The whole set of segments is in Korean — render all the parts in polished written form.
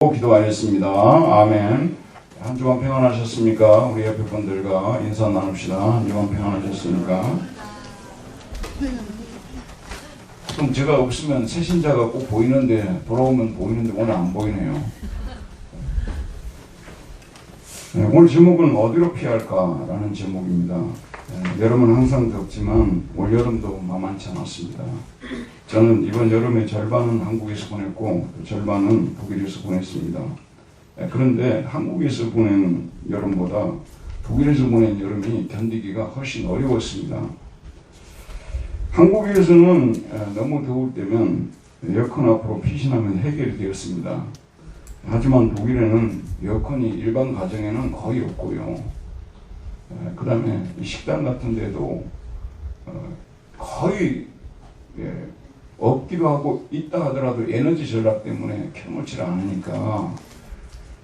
잡고 기도하겠습니다. 아멘. 한 주간 평안하셨습니까? 우리 옆에 분들과 인사 나눕시다. 한 주간 평안하셨습니까? 그럼 제가 없으면 새신자가 꼭 보이는데, 돌아오면 보이는데 오늘 안 보이네요. 오늘 제목은 어디로 피할까라는 제목입니다. 여름은 항상 덥지만 올여름도 만만치 않았습니다. 저는 이번 여름의 절반은 한국에서 보냈고 절반은 독일에서 보냈습니다. 그런데 한국에서 보낸 여름보다 독일에서 보낸 여름이 견디기가 훨씬 어려웠습니다. 한국에서는 너무 더울 때면 에어컨 앞으로 피신하면 해결이 되었습니다. 하지만 독일에는 에어컨이 일반 가정에는 거의 없고요. 그 다음에 식당 같은 데도 거의 없기도 하고 있다 하더라도 에너지 전략 때문에 켜놓지 않으니까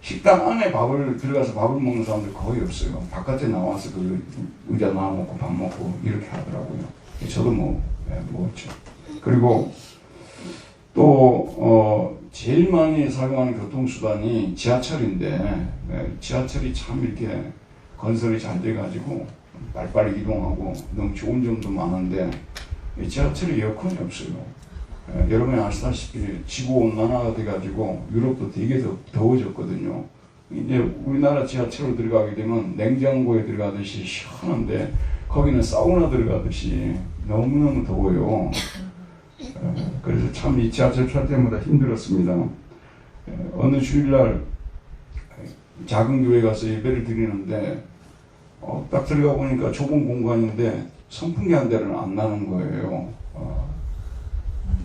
식당 안에 들어가서 밥을 먹는 사람들 거의 없어요. 바깥에 나와서 그 의자 놔놓고 밥 먹고 이렇게 하더라고요. 저도 먹었죠. 그리고 또 제일 많이 사용하는 교통수단이 지하철인데 지하철이 참 이렇게 건설이 잘 돼가지고 빨리빨리 이동하고 너무 좋은 점도 많은데 지하철에 에어컨이 없어요. 여러분이 아시다시피 지구온난화가 돼가지고 유럽도 되게 더워졌거든요. 이제 우리나라 지하철로 들어가게 되면 냉장고에 들어가듯이 시원한데 거기는 사우나 들어가듯이 너무너무 더워요. 그래서 참 이 지하철 탈 때마다 힘들었습니다. 어느 주일날 작은 교회 가서 예배를 드리는데 딱 들어가 보니까 좁은 공간인데 선풍기 한 대는 안 나는 거예요.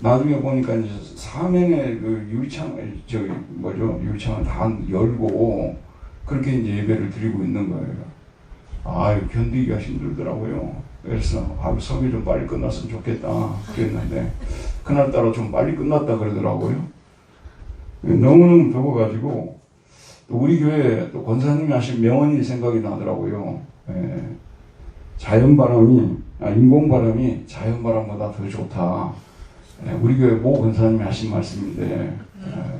나중에 보니까 이제 사면에 그 유리창을 다 열고 그렇게 이제 예배를 드리고 있는 거예요. 견디기가 힘들더라고요. 그래서 설교 좀 빨리 끝났으면 좋겠다 그랬는데 그날따라 좀 빨리 끝났다 그러더라고요. 너무너무 더워가지고 또 우리 교회 또 권사님이 하신 명언이 생각이 나더라고요. 인공바람이 자연바람보다 더 좋다. 우리 교회 모 권사님이 하신 말씀인데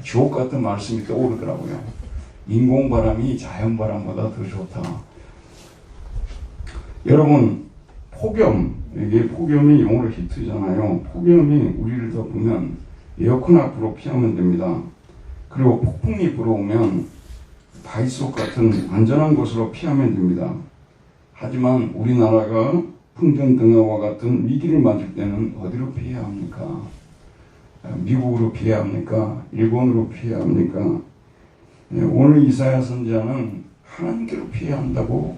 주옥 같은 말씀이 떠오르더라고요. 인공바람이 자연바람보다 더 좋다. 여러분, 이게 폭염이 영어로 히트잖아요. 폭염이 우리를 덮으면 에어컨 앞으로 피하면 됩니다. 그리고 폭풍이 불어오면 바위속 같은 안전한 곳으로 피하면 됩니다. 하지만 우리나라가 풍전등화와 같은 위기를 맞을 때는 어디로 피해야 합니까? 미국으로 피해야 합니까? 일본으로 피해야 합니까? 오늘 이사야 선지자는 하나님께로 피해야 한다고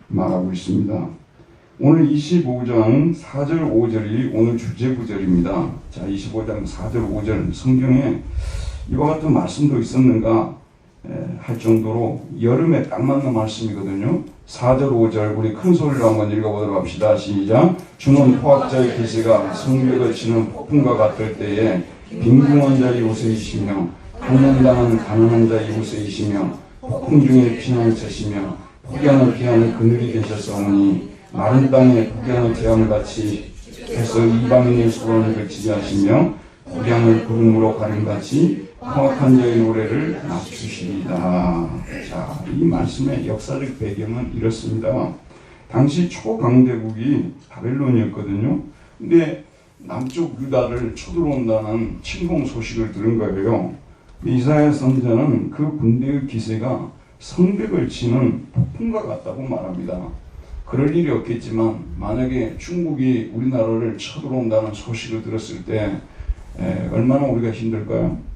말하고 있습니다. 오늘 25장 4절 5절이 오늘 주제 구절입니다. 자, 25장 4절 5절 성경에 이와 같은 말씀도 있었는가 할 정도로 여름에 딱 맞는 말씀이거든요. 4절 5절 우리 큰 소리로 한번 읽어보도록 합시다. 시작. 주는 포악자의 기세가 성벽을 치는 폭풍과 같을 때에 빈궁한 자의 요새이시며 강난당한 가난한 자의 요새이시며 폭풍 중에 피난처시며 폭염을 피하는 그늘이 되셨사오니 마른 땅에 폭염을 재앙같이 해서 이방인의 소원을 그치게 하시며 폭염을 구름으로 가림같이 포악한 자의 노래를 낮추시리다. 자, 이 말씀의 역사적 배경은 이렇습니다. 당시 초강대국이 바벨론이었거든요. 근데 남쪽 유다를 쳐들어온다는 침공 소식을 들은 거예요. 이사야 선지자는 그 군대의 기세가 성벽을 치는 폭풍과 같다고 말합니다. 그럴 일이 없겠지만 만약에 중국이 우리나라를 쳐들어온다는 소식을 들었을 때 얼마나 우리가 힘들까요?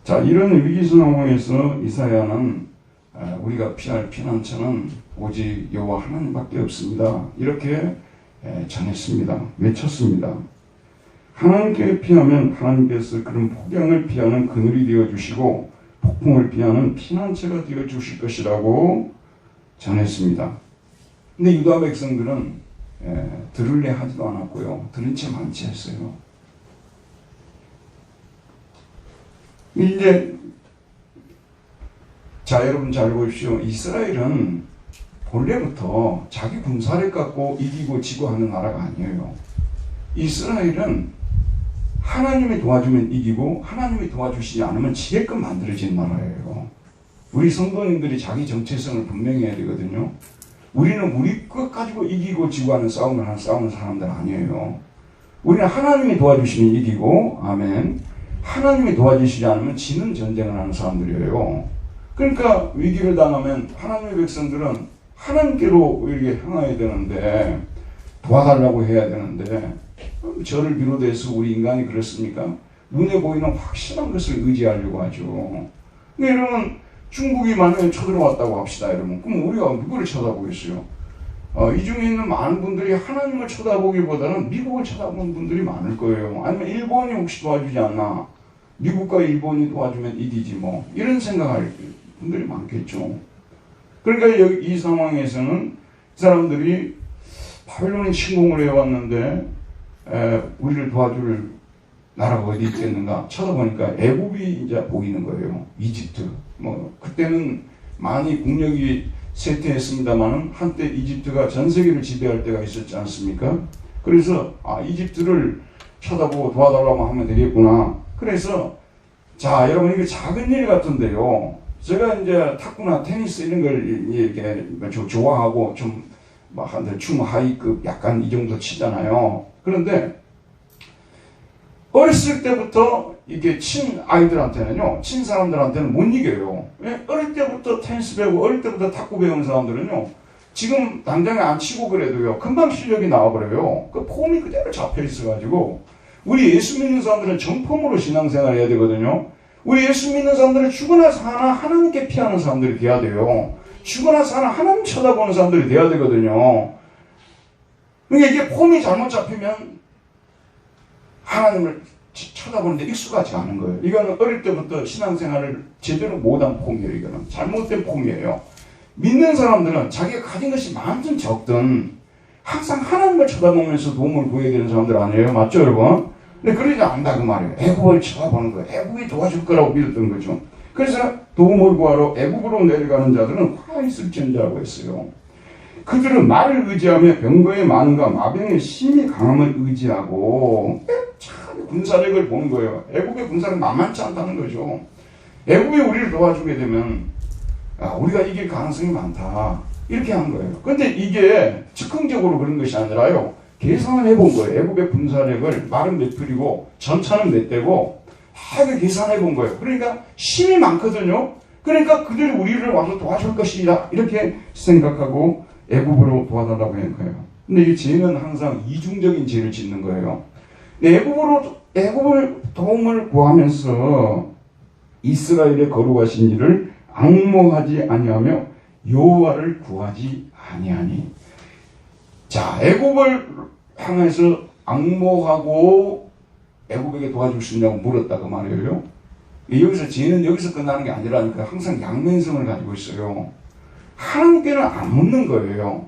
자, 이런 위기 상황에서 이사야는 우리가 피할 피난처는 오직 여호와 하나님밖에 없습니다. 이렇게 전했습니다. 외쳤습니다. 하나님께 피하면 하나님께서 그런 폭염을 피하는 그늘이 되어주시고 폭풍을 피하는 피난처가 되어주실 것이라고 전했습니다. 근데 유다 백성들은 들을래 하지도 않았고요. 들은 채 만취했어요. 이제 자, 여러분 잘 보십시오. 이스라엘은 본래부터 자기 군사력 갖고 이기고 지고 하는 나라가 아니에요. 이스라엘은 하나님이 도와주면 이기고 하나님이 도와주시지 않으면 지게끔 만들어진 나라예요. 우리 성도님들이 자기 정체성을 분명히 해야 되거든요. 우리는 우리 것 가지고 이기고 지고 하는 싸우는 사람들 아니에요. 우리는 하나님이 도와주시면 이기고, 아멘. 하나님이 도와주시지 않으면 지는 전쟁을 하는 사람들이에요. 그러니까 위기를 당하면 하나님의 백성들은 하나님께로 이렇게 향해야 되는데, 도와달라고 해야 되는데, 저를 비롯해서 우리 인간이 그렇습니까? 눈에 보이는 확실한 것을 의지하려고 하죠. 여러분, 중국이 만약에 쳐들어왔다고 합시다, 여러분. 그럼 우리가 누구를 쳐다보겠어요? 이 중에 있는 많은 분들이 하나님을 쳐다보기보다는 미국을 쳐다보는 분들이 많을 거예요. 아니면 일본이 혹시 도와주지 않나? 미국과 일본이 도와주면 이기지 뭐. 이런 생각할 분들이 많겠죠. 그러니까 여기 이 상황에서는 사람들이 바벨론이 침공을 해왔는데 우리를 도와줄 나라가 어디 있겠는가 쳐다보니까 애굽이 이제 보이는 거예요. 이집트. 뭐 그때는 많이 국력이 쇠퇴했습니다만은 한때 이집트가 전 세계를 지배할 때가 있었지 않습니까? 그래서 이집트를 쳐다보고 도와달라고 하면 되겠구나. 그래서 자 여러분 이게 작은 일 같은데요. 제가 이제 탁구나 테니스 이런 걸 이렇게 좋아하고 좀 한 중하위급 약간 이 정도 치잖아요. 그런데 어렸을 때부터 이게 친 아이들한테는요, 친 사람들한테는 못 이겨요. 어릴 때부터 테니스 배우고 어릴 때부터 탁구 배우는 사람들은요, 지금 당장에 안 치고 그래도요, 금방 실력이 나와버려요. 그 폼이 그대로 잡혀 있어가지고 우리 예수 믿는 사람들은 정폼으로 신앙생활 해야 되거든요. 우리 예수 믿는 사람들은 죽으나 사나 하나님께 피하는 사람들이 돼야 돼요. 죽으나 사나 하나님 쳐다보는 사람들이 돼야 되거든요. 그러니까 이게 폼이 잘못 잡히면 하나님을 쳐다보는데 익숙하지 않은 거예요. 이거는 어릴 때부터 신앙생활을 제대로 못한 폼이에요. 이거는 잘못된 폼이에요. 믿는 사람들은 자기가 가진 것이 많든 적든 항상 하나님을 쳐다보면서 도움을 구해야 되는 사람들 아니에요. 맞죠 여러분? 근데 그러지 않는다 그 말이에요. 애굽을 쳐다보는 거예요. 애굽이 도와줄 거라고 믿었던 거죠. 그래서 도움을 구하러 애굽으로 내려가는 자들은 화 있을지언자라고 했어요. 그들은 말을 의지하며 병거의 많음과 마병의 심히 강함을 의지하고 참 군사력을 보는 거예요. 애굽의 군사력 만만치 않다는 거죠. 애굽이 우리를 도와주게 되면 우리가 이길 가능성이 많다. 이렇게 한 거예요. 그런데 이게 즉흥적으로 그런 것이 아니라요. 계산을 해본 거예요. 애굽의 군사력을 말은 몇 풀이고 전차는 몇 대고 하게 계산해 본 거예요. 그러니까 힘이 많거든요. 그러니까 그들이 우리를 와서 도와줄 것이다. 이렇게 생각하고 애굽으로 도와달라고 한 거예요. 근데 이 죄는 항상 이중적인 죄를 짓는 거예요. 애굽을 도움을 구하면서 이스라엘의 거룩하신 이를 앙모하지 아니하며 여호와를 구하지 아니하니. 자, 애굽을 향해서 앙모하고 애굽에게 도와줄 수 있냐고 물었다고 말이에요. 여기서 죄는 여기서 끝나는 게 아니라니까 항상 양면성을 가지고 있어요. 하나님께는 안 묻는 거예요.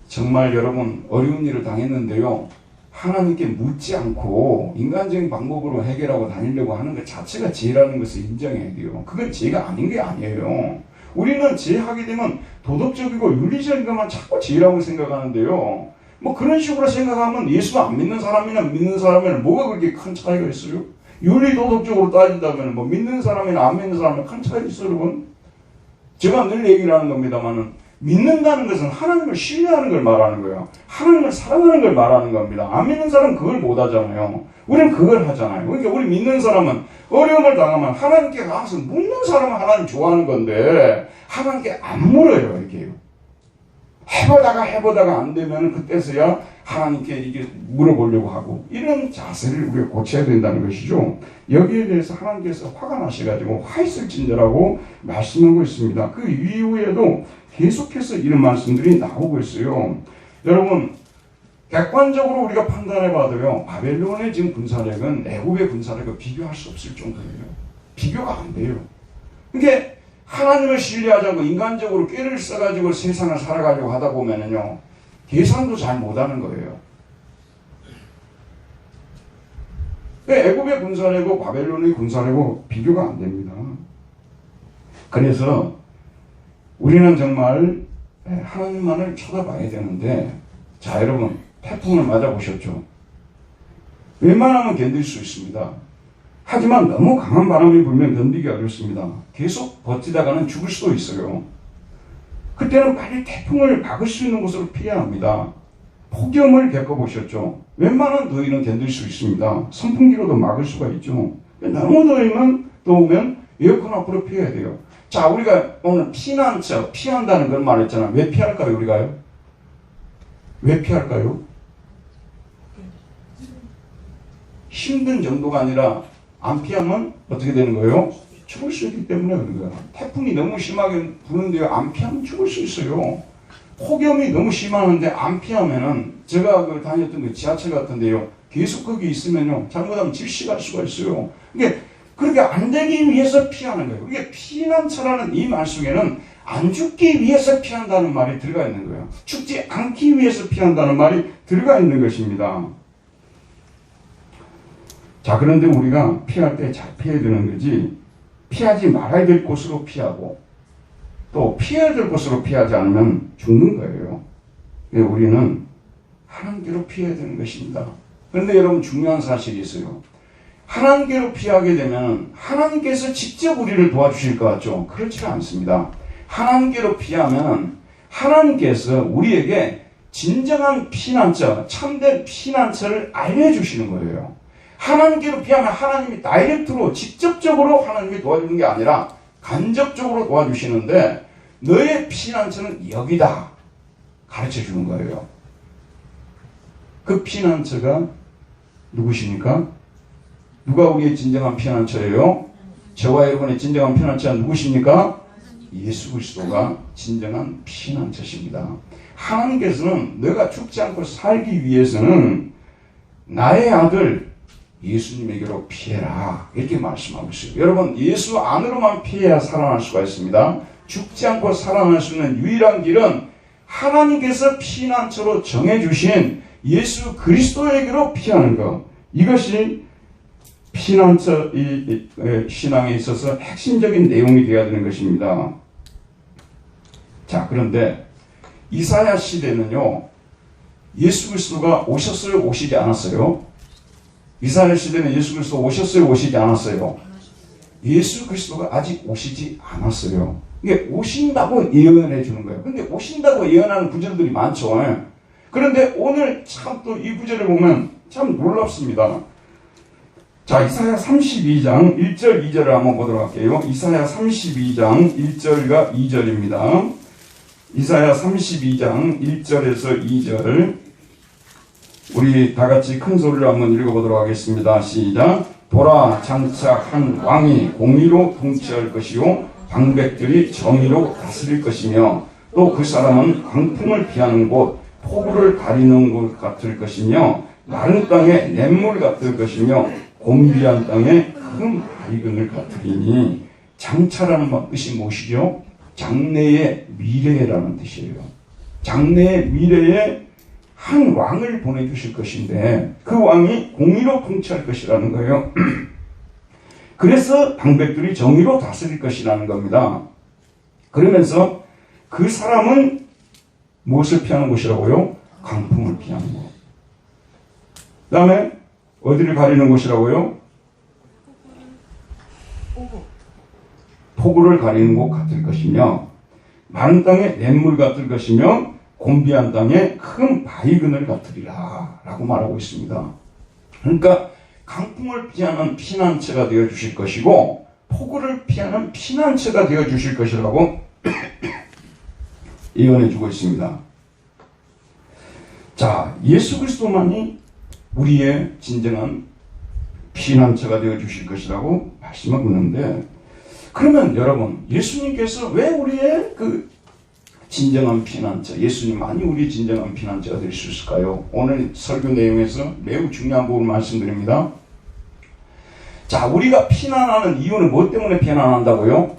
정말 여러분 어려운 일을 당했는데요. 하나님께 묻지 않고 인간적인 방법으로 해결하고 다니려고 하는 것 자체가 죄라는 것을 인정해야 돼요. 그건 죄가 아닌 게 아니에요. 우리는 죄하게 되면 도덕적이고 윤리적인 것만 자꾸 죄라고 생각하는데요. 뭐 그런 식으로 생각하면 예수 안 믿는 사람이나 믿는 사람이나 뭐가 그렇게 큰 차이가 있어요? 윤리 도덕적으로 따진다면 뭐 믿는 사람이나 안 믿는 사람이나 큰 차이가 있어요, 여러분? 제가 늘 얘기를 하는 겁니다만은 믿는다는 것은 하나님을 신뢰하는 걸 말하는 거예요. 하나님을 사랑하는 걸 말하는 겁니다. 안 믿는 사람은 그걸 못 하잖아요. 우리는 그걸 하잖아요. 그러니까 우리 믿는 사람은 어려움을 당하면 하나님께 가서 묻는 사람은 하나님 좋아하는 건데 하나님께 안 물어요. 이렇게 해보다가 안 되면 그때서야 하나님께 이게 물어보려고 하고 이런 자세를 우리가 고쳐야 된다는 것이죠. 여기에 대해서 하나님께서 화가 나셔가지고 화 있을진저라고 말씀하고 있습니다. 그 이후에도 계속해서 이런 말씀들이 나오고 있어요. 여러분 객관적으로 우리가 판단해 봐도요. 바벨론의 지금 군사력은 애굽의 군사력과 비교할 수 없을 정도예요. 비교가 안 돼요. 그게 하나님을 신뢰하자고 인간적으로 꾀를 써가지고 세상을 살아가려고 하다 보면은요. 계산도 잘 못하는 거예요. 애굽의 군사력과 바벨론의 군사력과 비교가 안 됩니다. 그래서 우리는 정말 하나님만을 쳐다봐야 되는데 자 여러분 태풍을 맞아보셨죠? 웬만하면 견딜 수 있습니다. 하지만 너무 강한 바람이 불면 견디기 어렵습니다. 계속 버티다가는 죽을 수도 있어요. 그때는 빨리 태풍을 막을 수 있는 곳으로 피해야 합니다. 폭염을 겪어보셨죠? 웬만한 더위는 견딜 수 있습니다. 선풍기로도 막을 수가 있죠. 너무 더우면 에어컨 앞으로 피해야 돼요. 자, 우리가 오늘 피난처, 피한다는 걸 말했잖아. 왜 피할까요, 우리가요? 왜 피할까요? 힘든 정도가 아니라 안 피하면 어떻게 되는 거예요? 죽을 수 있기 때문에 그런 거예요. 태풍이 너무 심하게 부는데요. 안 피하면 죽을 수 있어요. 폭염이 너무 심하는데 안 피하면은 제가 다녔던 그 지하철 같은데요. 계속 거기 있으면요. 잘못하면 질식할 수가 있어요. 이게 그렇게 안 되기 위해서 피하는 거예요. 이게 피난처라는 이 말 속에는 안 죽기 위해서 피한다는 말이 들어가 있는 거예요. 죽지 않기 위해서 피한다는 말이 들어가 있는 것입니다. 자, 그런데 우리가 피할 때 잘 피해야 되는 거지, 피하지 말아야 될 곳으로 피하고 또 피해야 될 곳으로 피하지 않으면 죽는 거예요. 우리는 하나님께로 피해야 되는 것입니다. 그런데 여러분, 중요한 사실이 있어요. 하나님께로 피하게 되면 하나님께서 직접 우리를 도와주실 것 같죠? 그렇지 않습니다. 하나님께로 피하면 하나님께서 우리에게 진정한 피난처, 참된 피난처를 알려주시는 거예요. 하나님께로 피하면 하나님이 다이렉트로, 직접적으로 하나님이 도와주는 게 아니라 간접적으로 도와주시는데, 너의 피난처는 여기다 가르쳐 주는 거예요. 그 피난처가 누구십니까? 누가 우리의 진정한 피난처예요? 저와 여러분의 진정한 피난처는 누구십니까? 예수 그리스도가 진정한 피난처십니다. 하나님께서는 너가 죽지 않고 살기 위해서는 나의 아들 예수님에게로 피해라, 이렇게 말씀하고 있어요. 여러분, 예수 안으로만 피해야 살아날 수가 있습니다. 죽지 않고 살아날 수 있는 유일한 길은 하나님께서 피난처로 정해주신 예수 그리스도에게로 피하는 것. 이것이 피난처 신앙에 있어서 핵심적인 내용이 되어야 되는 것입니다. 자, 그런데 이사야 시대는요, 예수 그리스도가 오셨어요, 오시지 않았어요? 이사야 시대는 예수 그리스도 오셨어요, 오시지 않았어요? 예수 그리스도가 아직 오시지 않았어요. 이게 오신다고 예언해 주는 거예요. 근데 오신다고 예언하는 구절들이 많죠. 그런데 오늘 참 또 이 구절을 보면 참 놀랍습니다. 자, 이사야 32장 1절 2절을 한번 보도록 할게요. 이사야 32장 1절과 2절입니다. 이사야 32장 1절에서 2절, 우리 다 같이 큰 소리로 한번 읽어보도록 하겠습니다. 시작. 보라, 장차 한 왕이 공의로 통치할 것이요 방백들이 정의로 다스릴 것이며, 또 그 사람은 광풍을 피하는 곳, 폭우를 가리는 곳 같을 것이며, 마른 땅에 냇물 같을 것이며, 곤비한 땅에 큰 바위근을 같으리니. 장차라는 뜻이 무엇이죠? 장래의 미래라는 뜻이에요. 장래의 미래에 한 왕을 보내주실 것인데, 그 왕이 공의로 통치할 것이라는 거예요. 그래서 방백들이 정의로 다스릴 것이라는 겁니다. 그러면서 그 사람은 무엇을 피하는 곳이라고요? 강풍을 피하는 곳. 그 다음에 어디를 가리는 곳이라고요? 폭우를 가리는 곳 같을 것이며, 마른 땅에 냇물 같을 것이며, 곤비한 땅에 큰 바위근을 같으리라 라고 말하고 있습니다. 그러니까 강풍을 피하는 피난처가 되어 주실 것이고, 폭우를 피하는 피난처가 되어 주실 것이라고 예언해 주고 있습니다. 자, 예수 그리스도만이 우리의 진정한 피난처가 되어 주실 것이라고 말씀하고 있는데, 그러면 여러분, 예수님께서 왜 우리의 그 진정한 피난처, 예수님만이 우리 진정한 피난처가 될 수 있을까요? 오늘 설교 내용에서 매우 중요한 부분을 말씀드립니다. 자, 우리가 피난하는 이유는 뭐 때문에 피난한다고요?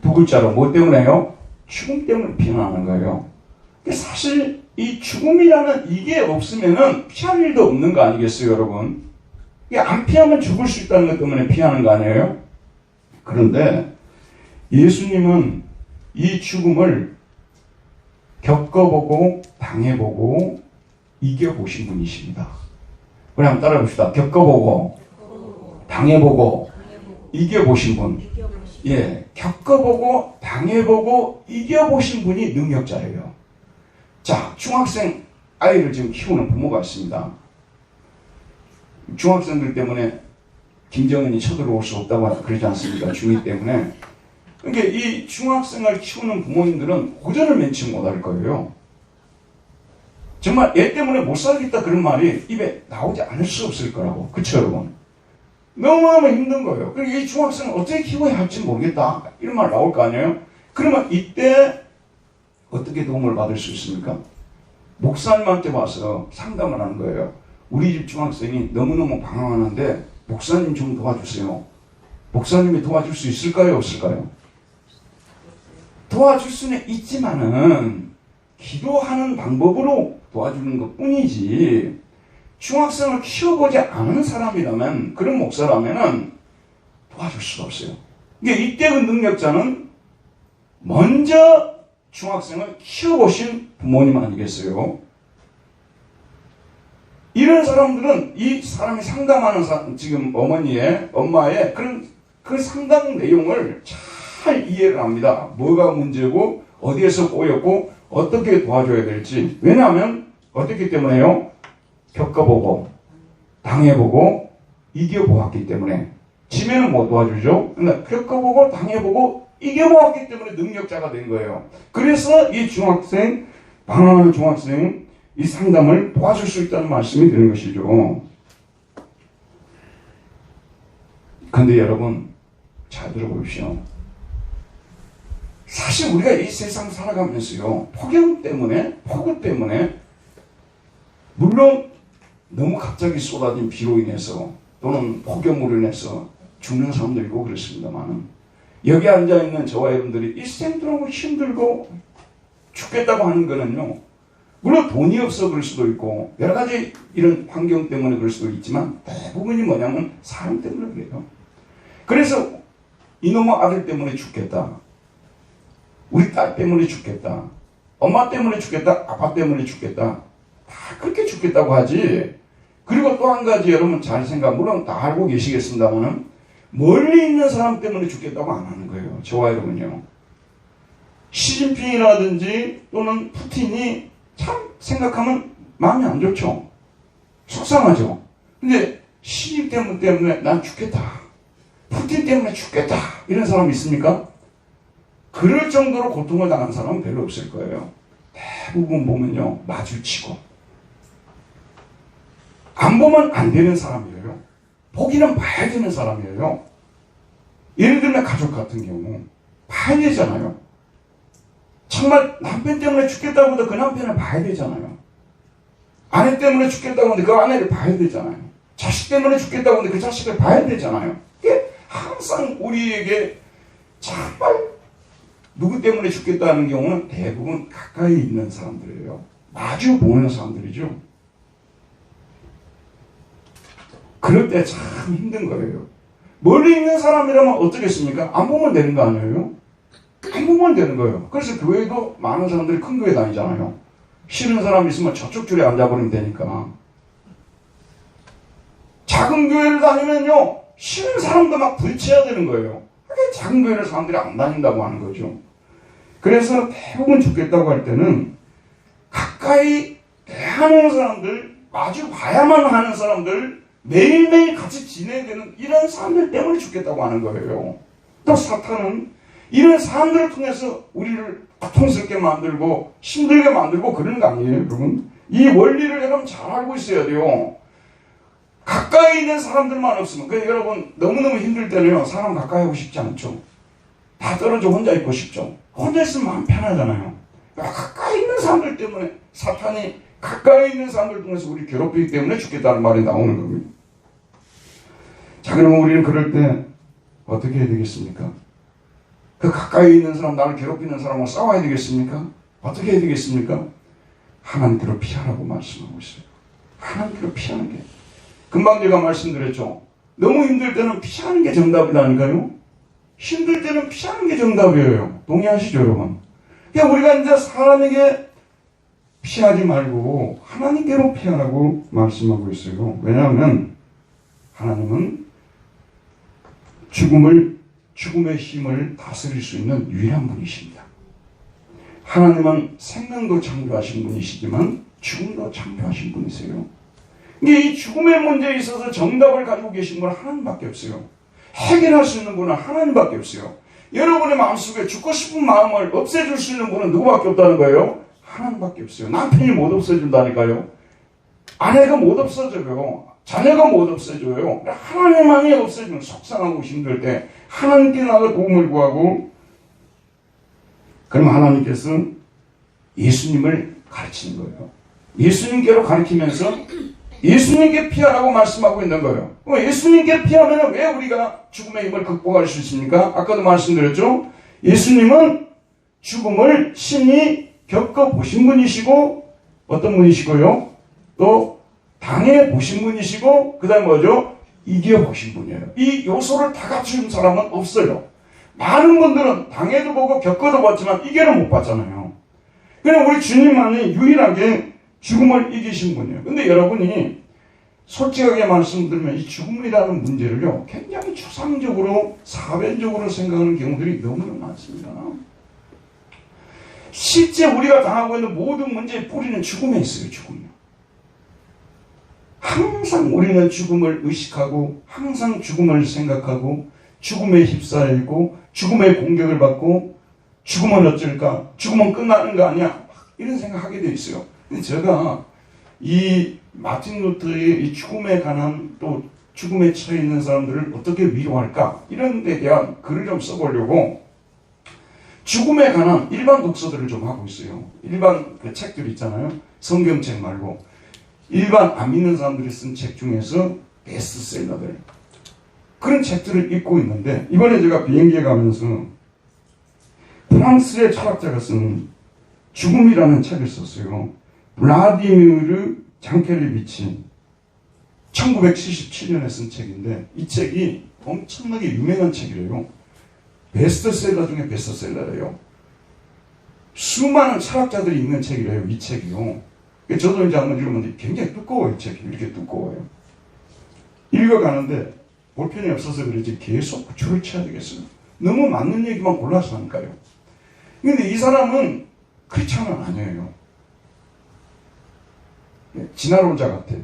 두 글자로 뭐 때문에요? 죽음 때문에 피난하는 거예요. 사실 이 죽음이라는 이게 없으면은 피할 일도 없는 거 아니겠어요, 여러분? 이게 안 피하면 죽을 수 있다는 것 때문에 피하는 거 아니에요? 그런데 예수님은 이 죽음을 겪어보고 당해보고 이겨보신 분이십니다. 우리 한번 따라해 봅시다. 겪어보고, 당해보고, 이겨보신 분. 예, 겪어보고, 당해보고, 이겨보신 분이 능력자예요. 자, 중학생 아이를 지금 키우는 부모가 있습니다. 중학생들 때문에 김정은이 쳐들어올 수 없다고 그러지 않습니까? 중2 때문에. 그러니까 이 중학생을 키우는 부모님들은 고전을 맺지 못할 거예요. 정말 얘 때문에 못 살겠다 그런 말이 입에 나오지 않을 수 없을 거라고. 그쵸, 여러분? 너무너무 힘든 거예요. 그러니까 이 중학생을 어떻게 키워야 할지 모르겠다. 이런 말 나올 거 아니에요? 그러면 이때 어떻게 도움을 받을 수 있습니까? 목사님한테 와서 상담을 하는 거예요. 우리 집 중학생이 너무너무 방황하는데 목사님 좀 도와주세요. 목사님이 도와줄 수 있을까요? 없을까요? 도와줄 수는 있지만은 기도하는 방법으로 도와주는 것 뿐이지 중학생을 키워보지 않은 사람이라면 그런 목사라면은 도와줄 수가 없어요. 그러니까 이때 그 능력자는 먼저 중학생을 키워보신 부모님 아니겠어요? 이런 사람들은 이 사람이 상담하는 사람, 지금 엄마의 그런 그 상담 내용을 잘 이해를 합니다. 뭐가 문제고 어디에서 꼬였고 어떻게 도와줘야 될지. 왜냐하면 어떻기 때문에요? 겪어보고 당해보고 이겨보았기 때문에. 지면은 못 도와주죠. 근데 겪어보고 당해보고 이겨보았기 때문에 능력자가 된 거예요. 그래서 이 중학생, 방황하는 중학생 이 상담을 도와줄 수 있다는 말씀이 되는 것이죠. 근데 여러분 잘 들어보십시오. 사실 우리가 이 세상 살아가면서요, 폭염 때문에, 폭우 때문에, 물론 너무 갑자기 쏟아진 비로 인해서 또는 폭염으로 인해서 죽는 사람도 있고 그렇습니다만, 여기 앉아있는 저와 여러분들이 일생 동안 힘들고 죽겠다고 하는 거는요, 물론 돈이 없어 그럴 수도 있고 여러 가지 이런 환경 때문에 그럴 수도 있지만 대부분이 뭐냐면 사람 때문에 그래요. 그래서 이놈의 아들 때문에 죽겠다, 우리 딸 때문에 죽겠다, 엄마 때문에 죽겠다, 아빠 때문에 죽겠다, 다 그렇게 죽겠다고 하지. 그리고 또 한 가지 여러분 잘 생각, 물론 다 알고 계시겠습니다만은 멀리 있는 사람 때문에 죽겠다고 안 하는 거예요. 저와 여러분요, 시진핑이라든지 또는 푸틴이 참 생각하면 마음이 안 좋죠. 속상하죠. 근데 시진핑 때문에 난 죽겠다, 푸틴 때문에 죽겠다, 이런 사람 있습니까? 그럴 정도로 고통을 당한 사람은 별로 없을 거예요. 대부분 보면요, 마주치고 안 보면 안 되는 사람이에요. 보기는 봐야 되는 사람이에요. 예를 들면 가족 같은 경우 봐야 되잖아요. 정말 남편 때문에 죽겠다고 해도 그 남편을 봐야 되잖아요. 아내 때문에 죽겠다고 하는데 그 아내를 봐야 되잖아요. 자식 때문에 죽겠다고 하는데 그 자식을 봐야 되잖아요. 이게 항상 우리에게 정말 누구 때문에 죽겠다는 경우는 대부분 가까이 있는 사람들이에요. 마주 보는 사람들이죠. 그럴 때 참 힘든 거예요. 멀리 있는 사람이라면 어떻겠습니까? 안 보면 되는 거 아니에요? 안 보면 되는 거예요. 그래서 교회도 많은 사람들이 큰 교회 다니잖아요. 싫은 사람 있으면 저쪽 줄에 앉아버리면 되니까. 작은 교회를 다니면요, 싫은 사람도 막 부딪혀야 되는 거예요. 그게 작은 교회를 사람들이 안 다닌다고 하는 거죠. 그래서 대부분 죽겠다고 할 때는 가까이 대하는 사람들, 마주 봐야만 하는 사람들, 매일매일 같이 지내야 되는 이런 사람들 때문에 죽겠다고 하는 거예요. 또 사탄은 이런 사람들을 통해서 우리를 고통스럽게 만들고 힘들게 만들고 그러는 거 아니에요, 여러분? 이 원리를 여러분 잘 알고 있어야 돼요. 가까이 있는 사람들만 없으면, 그러니까 여러분 너무너무 힘들 때는요, 사람 가까이 하고 싶지 않죠. 다 떨어져 혼자 있고 싶죠. 혼자 있으면 마음 편하잖아요. 그러니까 가까이 있는 사람들 때문에, 사탄이 가까이 있는 사람들 통해서 우리 괴롭히기 때문에 죽겠다는 말이 나오는 겁니다. 자, 그러면 우리는 그럴 때 어떻게 해야 되겠습니까? 그 가까이 있는 사람, 나를 괴롭히는 사람과 싸워야 되겠습니까? 어떻게 해야 되겠습니까? 하나님께로 피하라고 말씀하고 있어요. 하나님께로 피하는 게. 금방 제가 말씀드렸죠. 너무 힘들 때는 피하는 게 정답이라니까요. 힘들 때는 피하는 게 정답이에요. 동의하시죠, 여러분? 그러니까 우리가 이제 사람에게 피하지 말고 하나님께로 피하라고 말씀하고 있어요. 왜냐하면 하나님은 죽음의 힘을 다스릴 수 있는 유일한 분이십니다. 하나님은 생명도 창조하신 분이시지만 죽음도 창조하신 분이세요. 이 죽음의 문제에 있어서 정답을 가지고 계신 분은 하나님밖에 없어요. 해결할 수 있는 분은 하나님밖에 없어요. 여러분의 마음속에 죽고 싶은 마음을 없애줄 수 있는 분은 누구밖에 없다는 거예요? 하나님밖에 없어요. 남편이 못 없애준다니까요. 아내가 못 없어져요. 자녀가 못 없애줘요. 하나님만이 없애주면 속상하고 힘들 때 하나님께 나가 도움을 구하고, 그럼 하나님께서 예수님을 가르치는 거예요. 예수님께로 가르치면서 예수님께 피하라고 말씀하고 있는 거예요. 예수님께 피하면 왜 우리가 죽음의 힘을 극복할 수 있습니까? 아까도 말씀드렸죠. 예수님은 죽음을 신이 겪어보신 분이시고, 어떤 분이시고요, 또 당해보신 분이시고, 그 다음에 뭐죠? 이겨보신 분이에요. 이 요소를 다 갖춘 사람은 없어요. 많은 분들은 당해도 보고 겪어도 봤지만 이겨는 못 봤잖아요. 그냥 우리 주님만이 유일하게 죽음을 이기신 분이에요. 근데 여러분이 솔직하게 말씀드리면 이 죽음이라는 문제를요, 굉장히 추상적으로, 사변적으로 생각하는 경우들이 너무나 많습니다. 실제 우리가 당하고 있는 모든 문제의 뿌리는 죽음에 있어요, 죽음이요. 항상 우리는 죽음을 의식하고, 항상 죽음을 생각하고, 죽음에 휩싸이고, 죽음의 공격을 받고, 죽으면 어쩔까? 죽으면 끝나는 거 아니야? 이런 생각하게 돼 있어요. 근데 제가 이 마틴 루터의 이 죽음에 관한, 또 죽음에 처해 있는 사람들을 어떻게 위로할까? 이런 데 대한 글을 좀 써보려고 죽음에 관한 일반 독서들을 좀 하고 있어요. 일반 그 책들 있잖아요. 성경책 말고 일반 안 믿는 사람들이 쓴 책 중에서 베스트셀러들, 그런 책들을 읽고 있는데, 이번에 제가 비행기에 가면서 프랑스의 철학자가 쓴 죽음이라는 책을 썼어요. 블라디미르 장켈레비치 1977년에 쓴 책인데, 이 책이 엄청나게 유명한 책이래요. 베스트셀러 중에 베스트셀러래요. 수많은 철학자들이 읽는 책이래요, 이 책이요. 저도 이제 한번 읽으면 굉장히 두꺼워요, 이 책이. 이렇게 두꺼워요. 읽어가는데 볼펜이 없어서 그런지 계속 줄을 쳐야 되겠어요. 너무 맞는 얘기만 골라서 하니까요. 근데 이 사람은 크리스찬은 아니에요. 진화론자 같아요.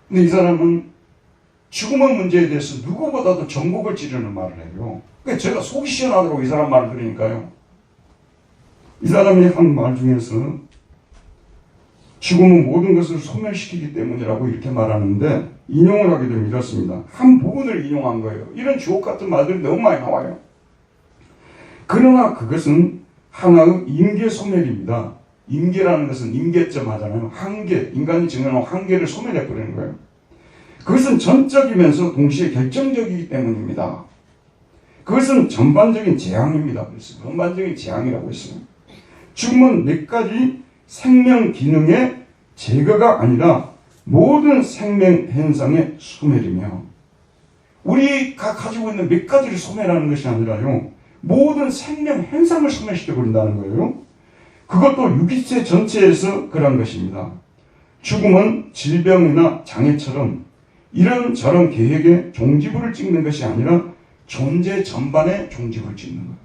근데 이 사람은 죽음의 문제에 대해서 누구보다도 전곡을 찌르는 말을 해요. 그러니까 제가 속이 시원하더라고, 이 사람 말을 들으니까요. 이 사람이 한 말 중에서 죽음은 모든 것을 소멸시키기 때문이라고 이렇게 말하는데, 인용을 하게 되면 이렇습니다. 한 부분을 인용한 거예요. 이런 주옥 같은 말들이 너무 많이 나와요. 그러나 그것은 하나의 임계 소멸입니다. 임계라는 것은 임계점 하잖아요. 한계, 인간이 정해놓은 한계를 소멸해버리는 거예요. 그것은 전적이면서 동시에 결정적이기 때문입니다. 그것은 전반적인 재앙입니다. 그래서 전반적인 재앙이라고 했어요. 죽음은 몇 가지 생명 기능의 제거가 아니라 모든 생명 현상의 소멸이며, 우리가 가지고 있는 몇 가지를 소멸하는 것이 아니라요, 모든 생명 현상을 소멸시켜버린다는 거예요. 그것도 유기체 전체에서 그런 것입니다. 죽음은 질병이나 장애처럼 이런저런 계획에 종지부를 찍는 것이 아니라 존재 전반에 종지부를 찍는 거예요.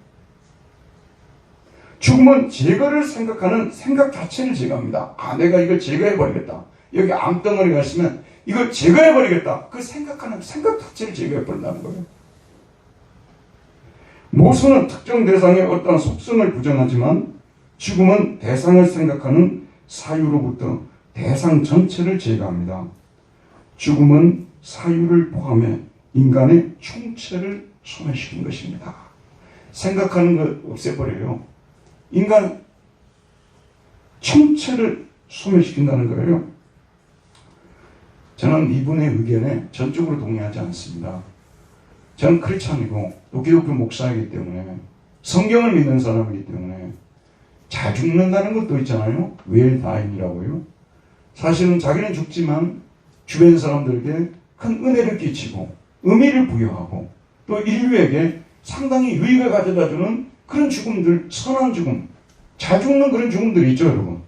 죽음은 제거를 생각하는 생각 자체를 제거합니다. 아, 내가 이걸 제거해버리겠다. 여기 암덩어리가 있으면 이걸 제거해버리겠다. 그 생각하는 생각 자체를 제거해버린다는 거예요. 모순은 특정 대상의 어떤 속성을 부정하지만 죽음은 대상을 생각하는 사유로부터 대상 전체를 제거합니다. 죽음은 사유를 포함해 인간의 총체를 소멸시킨 것입니다. 생각하는 것 없애버려요. 인간 총체를 소멸시킨다는 거예요. 저는 이분의 의견에 전적으로 동의하지 않습니다. 저는 크리스찬이고 또 기독교 목사이기 때문에, 성경을 믿는 사람이기 때문에, 잘 죽는다는 것도 있잖아요. well dying이라고요. 사실은 자기는 죽지만 주변 사람들에게 큰 은혜를 끼치고 의미를 부여하고 또 인류에게 상당히 유익을 가져다주는 그런 죽음들, 선한 죽음, 잘 죽는 그런 죽음들이 있죠, 여러분.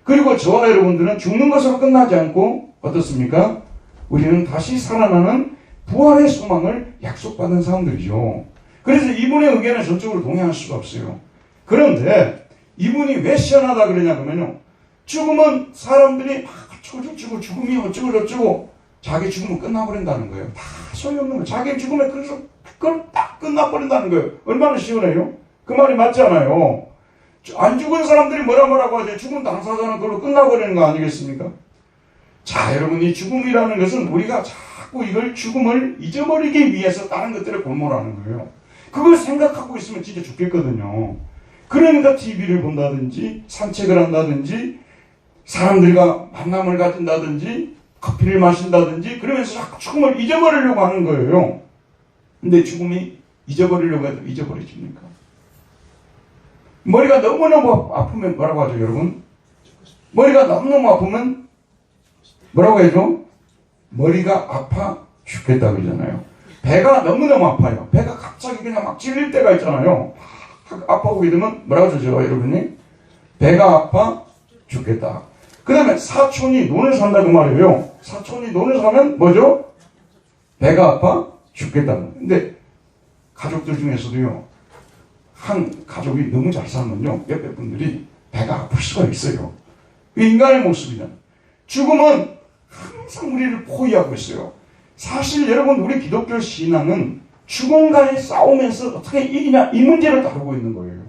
그리고 저와 여러분들은 죽는 것으로 끝나지 않고 어떻습니까? 우리는 다시 살아나는 부활의 소망을 약속받은 사람들이죠. 그래서 이분의 의견은 전적으로 동의할 수가 없어요. 그런데 이분이 왜 시원하다 그러냐면요. 죽음은 사람들이 막 어쩌고 죽음이 어쩌고 저쩌고 자기 죽으면 끝나버린다는 거예요. 다 소용없는 거예요. 자기 죽으면 그래서 그걸 딱 끝나버린다는 거예요. 얼마나 시원해요? 그 말이 맞지 않아요? 안 죽은 사람들이 뭐라고 하죠? 죽은 당사자는 그걸로 끝나버리는 거 아니겠습니까? 자, 여러분, 이 죽음이라는 것은 우리가 자꾸 이걸 죽음을 잊어버리기 위해서 다른 것들에 골몰하는 거예요. 그걸 생각하고 있으면 진짜 죽겠거든요. 그러니까 TV를 본다든지 산책을 한다든지 사람들과 만남을 가진다든지 커피를 마신다든지 그러면서 자꾸 죽음을 잊어버리려고 하는 거예요. 근데 죽음이 잊어버리려고 해도 잊어버려집니까? 머리가 너무너무 아프면 뭐라고 하죠, 여러분? 머리가 너무너무 아프면 뭐라고 해죠? 머리가 아파 죽겠다 그러잖아요. 배가 너무너무 아파요. 배가 갑자기 그냥 막 찔릴 때가 있잖아요. 아파오게 되면 뭐라고 하죠, 여러분이? 배가 아파 죽겠다. 그 다음에 사촌이 논을 산다고 말이에요. 사촌이 논을 사면 뭐죠? 배가 아파 죽겠다. 근데 가족들 중에서도요, 한 가족이 너무 잘 살면요, 옆에 분들이 배가 아플 수가 있어요. 인간의 모습이잖아요. 죽음은 항상 우리를 포위하고 있어요. 사실 여러분, 우리 기독교 신앙은 죽음과의 싸우면서 어떻게 이기냐 이 문제를 다루고 있는 거예요.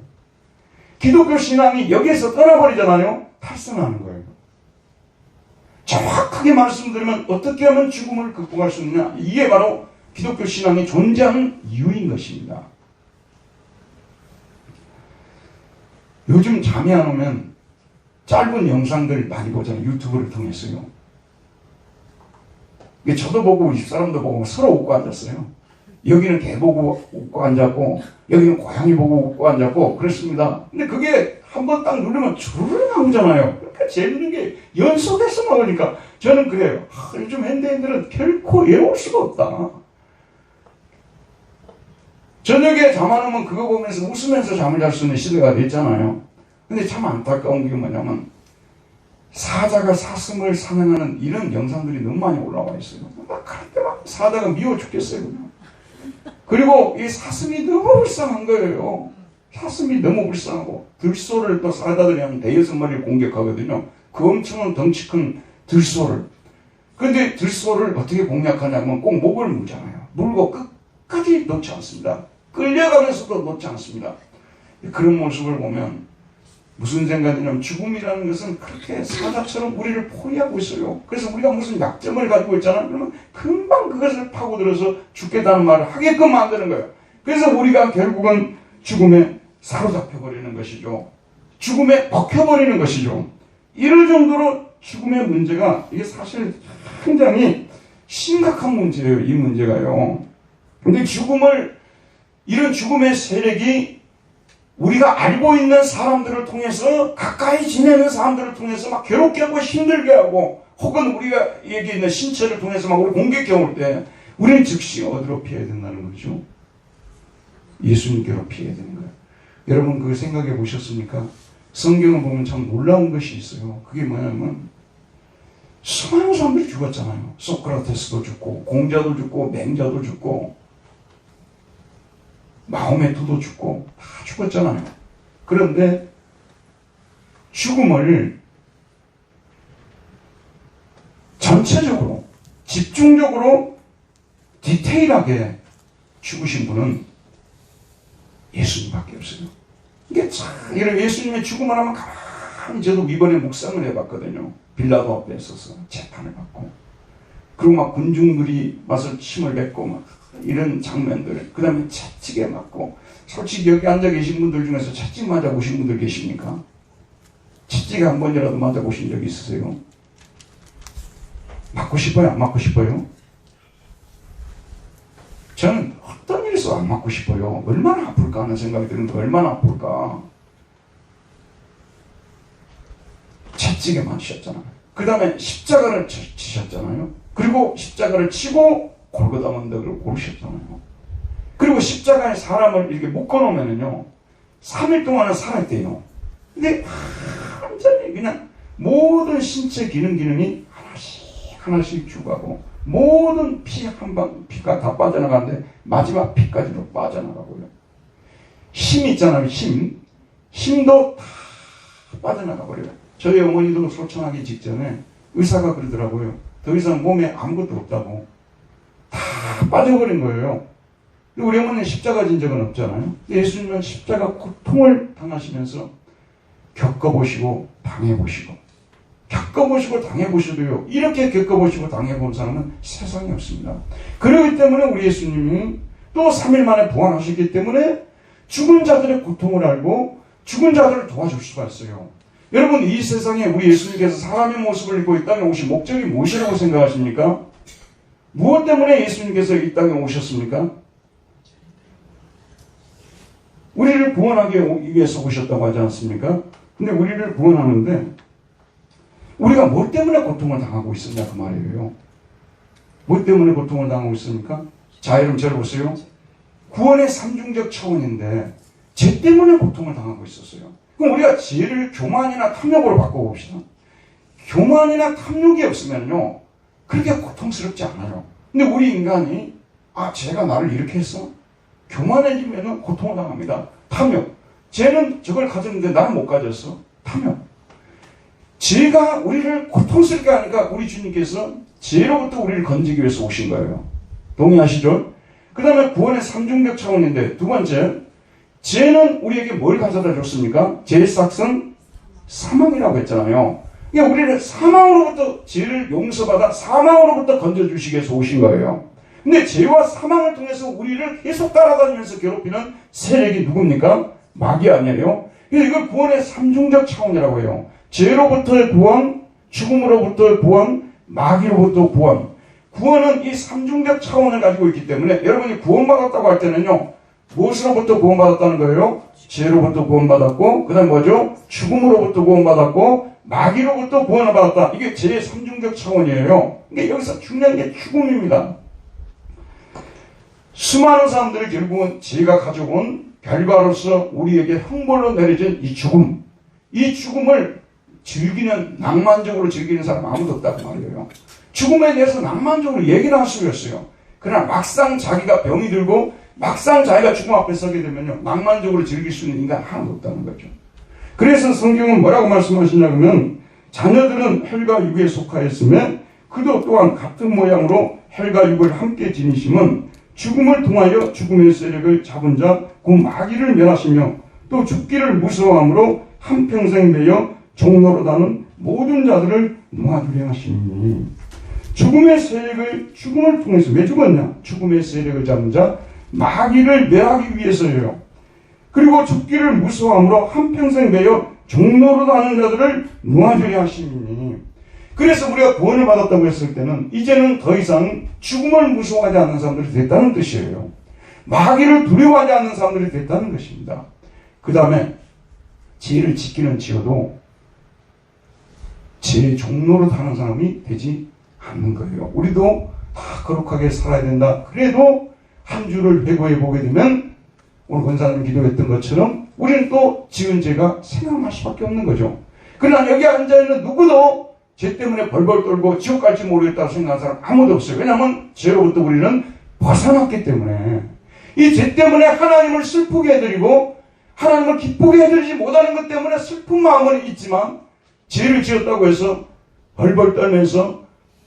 기독교 신앙이 여기에서 떠나버리잖아요. 탈선하는 거예요. 정확하게 말씀드리면 어떻게 하면 죽음을 극복할 수 있느냐, 이게 바로 기독교 신앙이 존재하는 이유인 것입니다. 요즘 잠이 안 오면 짧은 영상들 많이 보잖아요. 유튜브를 통해서요. 저도 보고 이 사람도 보고 서로 웃고 앉았어요. 여기는 개 보고 웃고 앉았고 여기는 고양이 보고 웃고 앉았고 그렇습니다. 근데 그게 한번 딱 누르면 주르르 나오잖아요. 그러니까 재밌는 게 연속해서 나오니까 저는 그래요. 요즘 현대인들은 결코 외로울 수가 없다. 저녁에 잠 안 오면 그거 보면서 웃으면서 잠을 잘 수 있는 시대가 됐잖아요. 근데 참 안타까운 게 뭐냐면 사자가 사슴을 사냥하는 이런 영상들이 너무 많이 올라와 있어요. 막 그런데 막 사자가 미워 죽겠어요. 그냥. 그리고 이 사슴이 너무 불쌍한 거예요. 사슴이 너무 불쌍하고 들소를 또 사자들이 한 5-6마리를 공격하거든요. 그 엄청난 덩치 큰 들소를. 근데 들소를 어떻게 공략하냐면 꼭 목을 물잖아요. 물고 끝까지 놓지 않습니다. 끌려가면서도 놓지 않습니다. 그런 모습을 보면 무슨 생각이냐면 죽음이라는 것은 그렇게 사자처럼 우리를 포위하고 있어요. 그래서 우리가 무슨 약점을 가지고 있잖아요. 그러면 금방 그것을 파고들어서 죽겠다는 말을 하게끔 만드는 거예요. 그래서 우리가 결국은 죽음에 사로잡혀버리는 것이죠. 죽음에 먹혀버리는 것이죠. 이럴 정도로 죽음의 문제가 이게 사실 굉장히 심각한 문제예요. 이 문제가요. 근데 이런 죽음의 세력이 우리가 알고 있는 사람들을 통해서 가까이 지내는 사람들을 통해서 막 괴롭게 하고 힘들게 하고 혹은 우리가 여기 있는 신체를 통해서 막 우리 공격해 올 때 우리는 즉시 어디로 피해야 된다는 거죠? 예수님께로 피해야 되는 거예요. 여러분 그걸 생각해 보셨습니까? 성경을 보면 참 놀라운 것이 있어요. 그게 뭐냐면 수많은 사람들이 죽었잖아요. 소크라테스도 죽고 공자도 죽고 맹자도 죽고 마호메트도 죽고 다 죽었잖아요. 그런데 죽음을 전체적으로 집중적으로 디테일하게 죽으신 분은 예수님밖에 없어요. 이게 참 이런 예수님의 죽음을 하면 가만히 저도 이번에 묵상을 해봤거든요. 빌라도 앞에 서서 재판을 받고 그리고 막 군중들이 와서 침을 뱉고 막 이런 장면들, 그 다음에 채찍에 맞고, 솔직히 여기 앉아 계신 분들 중에서 채찍 맞아 보신 분들 계십니까? 채찍에 한 번이라도 맞아 보신 적 있으세요? 맞고 싶어요? 안 맞고 싶어요? 저는 어떤 일이 있어도 안 맞고 싶어요. 얼마나 아플까 하는 생각이 드는데 얼마나 아플까. 채찍에 맞으셨잖아요. 그 다음에 십자가를 치셨잖아요. 그리고 십자가를 치고 골고다 언덕을 오르셨잖아요. 그리고 십자가에 사람을 이렇게 묶어놓으면요 3일 동안은 살아있대요. 근데 완전히 그냥 모든 신체 기능이 하나씩 죽어가고 모든 피 한 방, 피가 다 빠져나가는데 마지막 피까지도 빠져나가고요. 힘 있잖아요. 힘도 다 빠져나가 버려요. 저희 어머니도 소천하기 직전에 의사가 그러더라고요. 더 이상 몸에 아무것도 없다고. 다 빠져버린 거예요. 우리 어머니는 십자가 진 적은 없잖아요. 예수님은 십자가 고통을 당하시면서 겪어보시고 당해보시고 당해보셔도요, 이렇게 겪어보시고 당해본 사람은 세상에 없습니다. 그렇기 때문에 우리 예수님이 또 3일 만에 부활하셨기 때문에 죽은 자들의 고통을 알고 죽은 자들을 도와줄 수가 있어요. 여러분, 이 세상에 우리 예수님께서 사람의 모습을 입고 이 땅에 오신 목적이 무엇이라고 생각하십니까? 무엇 때문에 예수님께서 이 땅에 오셨습니까? 우리를 구원하기 위해서 오셨다고 하지 않습니까? 근데 우리를 구원하는데 우리가 뭐 때문에 고통을 당하고 있었냐 그 말이에요. 뭐 때문에 고통을 당하고 있습니까? 자, 여러분 잘 보세요. 구원의 삼중적 차원인데 죄 때문에 고통을 당하고 있었어요. 그럼 우리가 죄를 교만이나 탐욕으로 바꿔봅시다. 교만이나 탐욕이 없으면요 그렇게 고통스럽지 않아요. 근데 우리 인간이 죄가 나를 이렇게 했어? 교만해지면 고통을 당합니다. 탐욕. 죄는 저걸 가졌는데 나는 못 가졌어. 탐욕. 죄가 우리를 고통스럽게 하니까 우리 주님께서 죄로부터 우리를 건지기 위해서 오신 거예요. 동의하시죠? 그 다음에 구원의 삼중적 차원인데 두 번째, 죄는 우리에게 뭘 가져다 줬습니까? 죄의 삭은 사망이라고 했잖아요. 그러니까 우리를 사망으로부터 죄를 용서받아 사망으로부터 건져주시기 위해서 오신 거예요. 근데 죄와 사망을 통해서 우리를 계속 따라다니면서 괴롭히는 세력이 누굽니까? 마귀 아니에요? 그래서 이걸 구원의 삼중적 차원이라고 해요. 죄로부터의 구원, 죽음으로부터의 구원, 마귀로부터 구원. 구원은 이 삼중적 차원을 가지고 있기 때문에 여러분이 구원받았다고 할 때는요, 무엇으로부터 구원받았다는 거예요? 죄로부터 구원받았고, 그 다음 뭐죠? 죽음으로부터 구원받았고, 마귀로부터 구원을 받았다. 이게 죄의 삼중적 차원이에요. 그러니까 여기서 중요한 게 죽음입니다. 수많은 사람들이 결국은 죄가 가져온 결과로서 우리에게 형벌로 내려진 이 죽음. 이 죽음을 낭만적으로 즐기는 사람 아무도 없다고 말이에요. 죽음에 대해서 낭만적으로 얘기를 할 수가 있어요. 그러나 막상 자기가 병이 들고 막상 자기가 죽음 앞에 서게 되면요, 낭만적으로 즐길 수 있는 인간 하나도 없다는 거죠. 그래서 성경은 뭐라고 말씀하시냐면, 자녀들은 혈과 육에 속하였으며 그도 또한 같은 모양으로 혈과 육을 함께 지니심은 죽음을 통하여 죽음의 세력을 잡은 자 그 마귀를 멸하시며 또 죽기를 무서워함으로 한평생 매여 종로로 다는 모든 자들을 놓아주려 하시니. 죽음을 통해서 왜 죽었냐? 죽음의 세력을 잡은 자 마귀를 멸하기 위해서예요. 그리고 죽기를 무서워함으로 한평생 매여 종로로 다는 자들을 놓아주려 하시니. 그래서 우리가 구원을 받았다고 했을 때는 이제는 더 이상 죽음을 무서워하지 않는 사람들이 됐다는 뜻이에요. 마귀를 두려워하지 않는 사람들이 됐다는 것입니다. 그 다음에 죄를 지키는 지어도 죄의 종로로 다는 사람이 되지 않는 거예요. 우리도 다 거룩하게 살아야 된다. 그래도 한 주를 회고해 보게 되면 오늘 권사님 기도했던 것처럼 우리는 또 지은 죄가 생각날 수밖에 없는 거죠. 그러나 여기 앉아있는 누구도 죄 때문에 벌벌 떨고 지옥 갈지 모르겠다고 생각하는 사람 아무도 없어요. 왜냐하면 죄로부터 우리는 벗어났기 때문에. 이 죄 때문에 하나님을 슬프게 해드리고 하나님을 기쁘게 해드리지 못하는 것 때문에 슬픈 마음은 있지만 죄를 지었다고 해서 벌벌 떨면서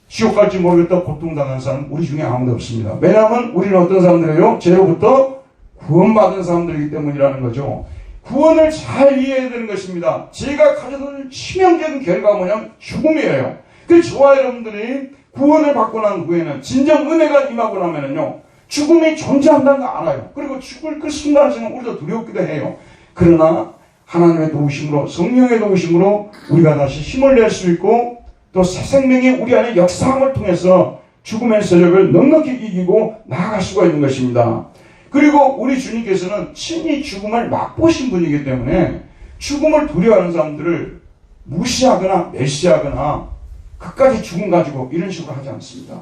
지옥 갈지 모르겠다고 고통당하는 사람 우리 중에 아무도 없습니다. 왜냐하면 우리는 어떤 사람들이에요? 죄로부터 구원받은 사람들이기 때문이라는 거죠. 구원을 잘 이해해야 되는 것입니다. 죄가 가져다는 치명적인 결과가 뭐냐면 죽음이에요. 그래서 저와 여러분들이 구원을 받고 난 후에는 진정 은혜가 임하고 나면은요, 죽음이 존재한다는 거 알아요. 그리고 죽을 그 순간에는 우리도 두렵기도 해요. 그러나 하나님의 도우심으로, 성령의 도우심으로 우리가 다시 힘을 낼 수 있고 또 새 생명이 우리 안에 역사함을 통해서 죽음의 세력을 넉넉히 이기고 나아갈 수가 있는 것입니다. 그리고 우리 주님께서는 친히 죽음을 맛보신 분이기 때문에 죽음을 두려워하는 사람들을 무시하거나 멸시하거나 끝까지 죽음 가지고 이런 식으로 하지 않습니다.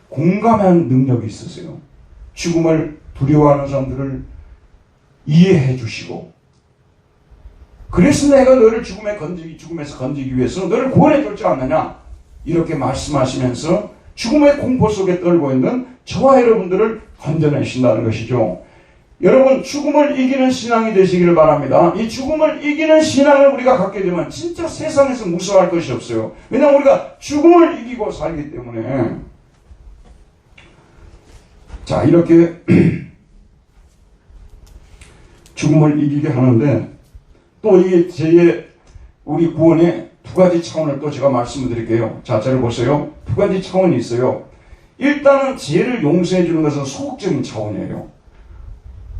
공감하는 능력이 있으세요. 죽음을 두려워하는 사람들을 이해해 주시고 그래서 내가 너를 죽음에서 건지기 위해서 너를 구원해 줬지 않느냐. 이렇게 말씀하시면서 죽음의 공포 속에 떨고 있는 저와 여러분들을 건져내신다는 것이죠. 여러분, 죽음을 이기는 신앙이 되시기를 바랍니다. 이 죽음을 이기는 신앙을 우리가 갖게 되면 진짜 세상에서 무서워할 것이 없어요. 왜냐하면 우리가 죽음을 이기고 살기 때문에. 자, 이렇게 죽음을 이기게 하는데 또 이게 우리 구원의 두 가지 차원을 또 제가 말씀을 드릴게요. 자, 저를 보세요. 두 가지 차원이 있어요. 일단은 죄를 용서해 주는 것은 소극적인 차원이에요.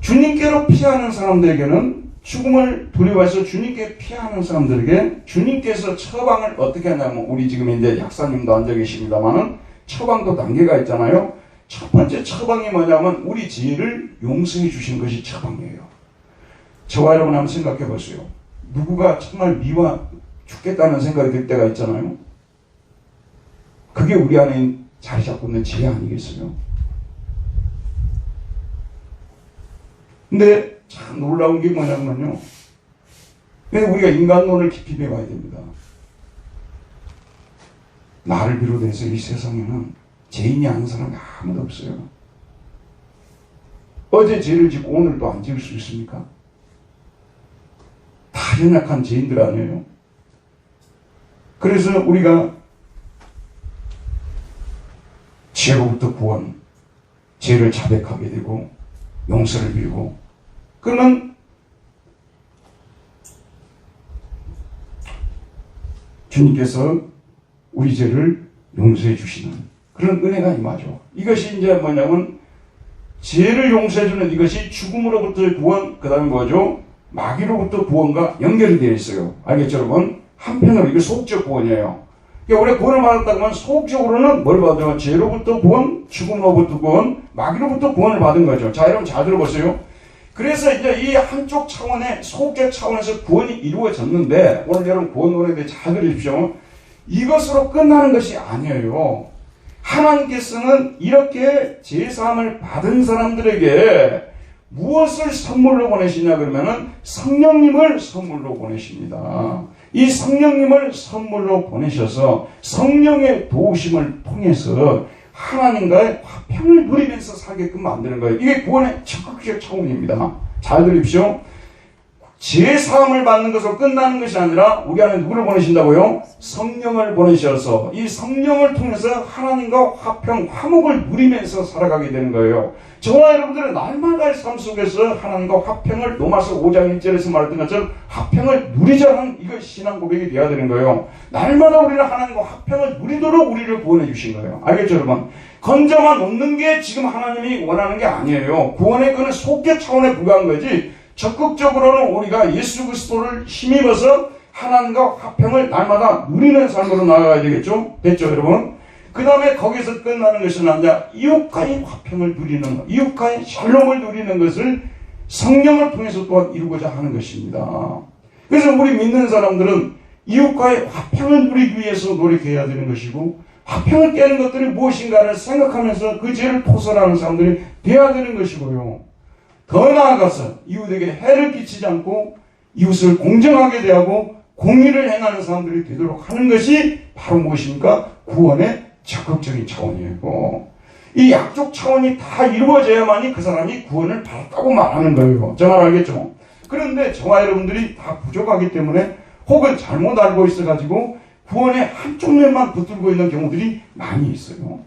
주님께로 피하는 사람들에게는, 죽음을 두려워해서 주님께 피하는 사람들에게 주님께서 처방을 어떻게 하냐면, 우리 지금 이제 약사님도 앉아 계십니다만은 처방도 단계가 있잖아요. 첫 번째 처방이 뭐냐면 우리 죄를 용서해 주신 것이 처방이에요. 저와 여러분 한번 생각해 보세요. 누구가 정말 미워 죽겠다는 생각이 들 때가 있잖아요. 그게 우리 안에 자리 잡고 있는 죄 아니겠어요? 근데 참 놀라운 게 뭐냐면요. 우리가 인간론을 깊이 배워야 됩니다. 나를 비롯해서 이 세상에는 죄인이 아닌 사람이 아무도 없어요. 어제 죄를 짓고 오늘 또 안 지을 수 있습니까? 다 연약한 죄인들 아니에요. 그래서 우리가 죄로부터 구원, 죄를 자백하게 되고 용서를 빌고, 그러면 주님께서 우리 죄를 용서해 주시는 그런 은혜가 임하죠. 이것이 이제 뭐냐면 죄를 용서해 주는 이것이 죽음으로부터의 구원, 그 다음에 뭐죠? 마귀로부터 구원과 연결이 되어 있어요. 알겠죠, 여러분? 한편으로 이게 소극적 구원이에요. 그러니까 우리가 구원을 받았다고 하면 소극적으로는 뭘 받아요? 죄로부터 구원, 죽음으로부터 구원, 마귀로부터 구원을 받은 거죠. 자, 여러분 잘 들어보세요. 그래서 이제 이 한쪽 차원의 소극적 차원에서 구원이 이루어졌는데, 오늘 여러분 구원 논에 대해 잘 들으십시오. 이것으로 끝나는 것이 아니에요. 하나님께서는 이렇게 제사함을 받은 사람들에게 무엇을 선물로 보내시냐 그러면은 성령님을 선물로 보내십니다. 이 성령님을 선물로 보내셔서 성령의 도우심을 통해서 하나님과의 화평을 누리면서 살게끔 만드는 거예요. 이게 구원의 적극적 차원입니다. 잘 들으십시오. 죄사함을 받는 것으로 끝나는 것이 아니라 우리 안에 누구를 보내신다고요? 성령을 보내셔서 이 성령을 통해서 하나님과 화평, 화목을 누리면서 살아가게 되는 거예요. 저와 여러분들은 날마다의 삶 속에서 하나님과 화평을, 로마서 5장 1절에서 말했던 것처럼 화평을 누리자는 이거 신앙 고백이 되어야 되는 거예요. 날마다 우리는 하나님과 화평을 누리도록 우리를 구원해 주신 거예요. 알겠죠, 여러분? 건져만 놓는 게 지금 하나님이 원하는 게 아니에요. 구원의 그는 속죄 차원에 불과한 거지, 적극적으로는 우리가 예수 그리스도를 힘입어서 하나님과 화평을 날마다 누리는 삶으로 나아가야 되겠죠? 됐죠, 여러분? 그 다음에 거기서 끝나는 것은 아니라 이웃과의 화평을 누리는 것, 이웃과의 샬롬을 누리는 것을 성령을 통해서 또한 이루고자 하는 것입니다. 그래서 우리 믿는 사람들은 이웃과의 화평을 누리기 위해서 노력해야 되는 것이고, 화평을 깨는 것들이 무엇인가를 생각하면서 그 죄를 토설하는 사람들이 되어야 되는 것이고요. 더 나아가서 이웃에게 해를 끼치지 않고 이웃을 공정하게 대하고 공의를 행하는 사람들이 되도록 하는 것이 바로 무엇입니까? 구원의 적극적인 차원이에요. 이 양쪽 차원이 다 이루어져야만이 그 사람이 구원을 받았다고 말하는 거예요. 정말 알겠죠? 그런데 저와 여러분들이 다 부족하기 때문에 혹은 잘못 알고 있어가지고 구원의 한쪽 면만 붙들고 있는 경우들이 많이 있어요.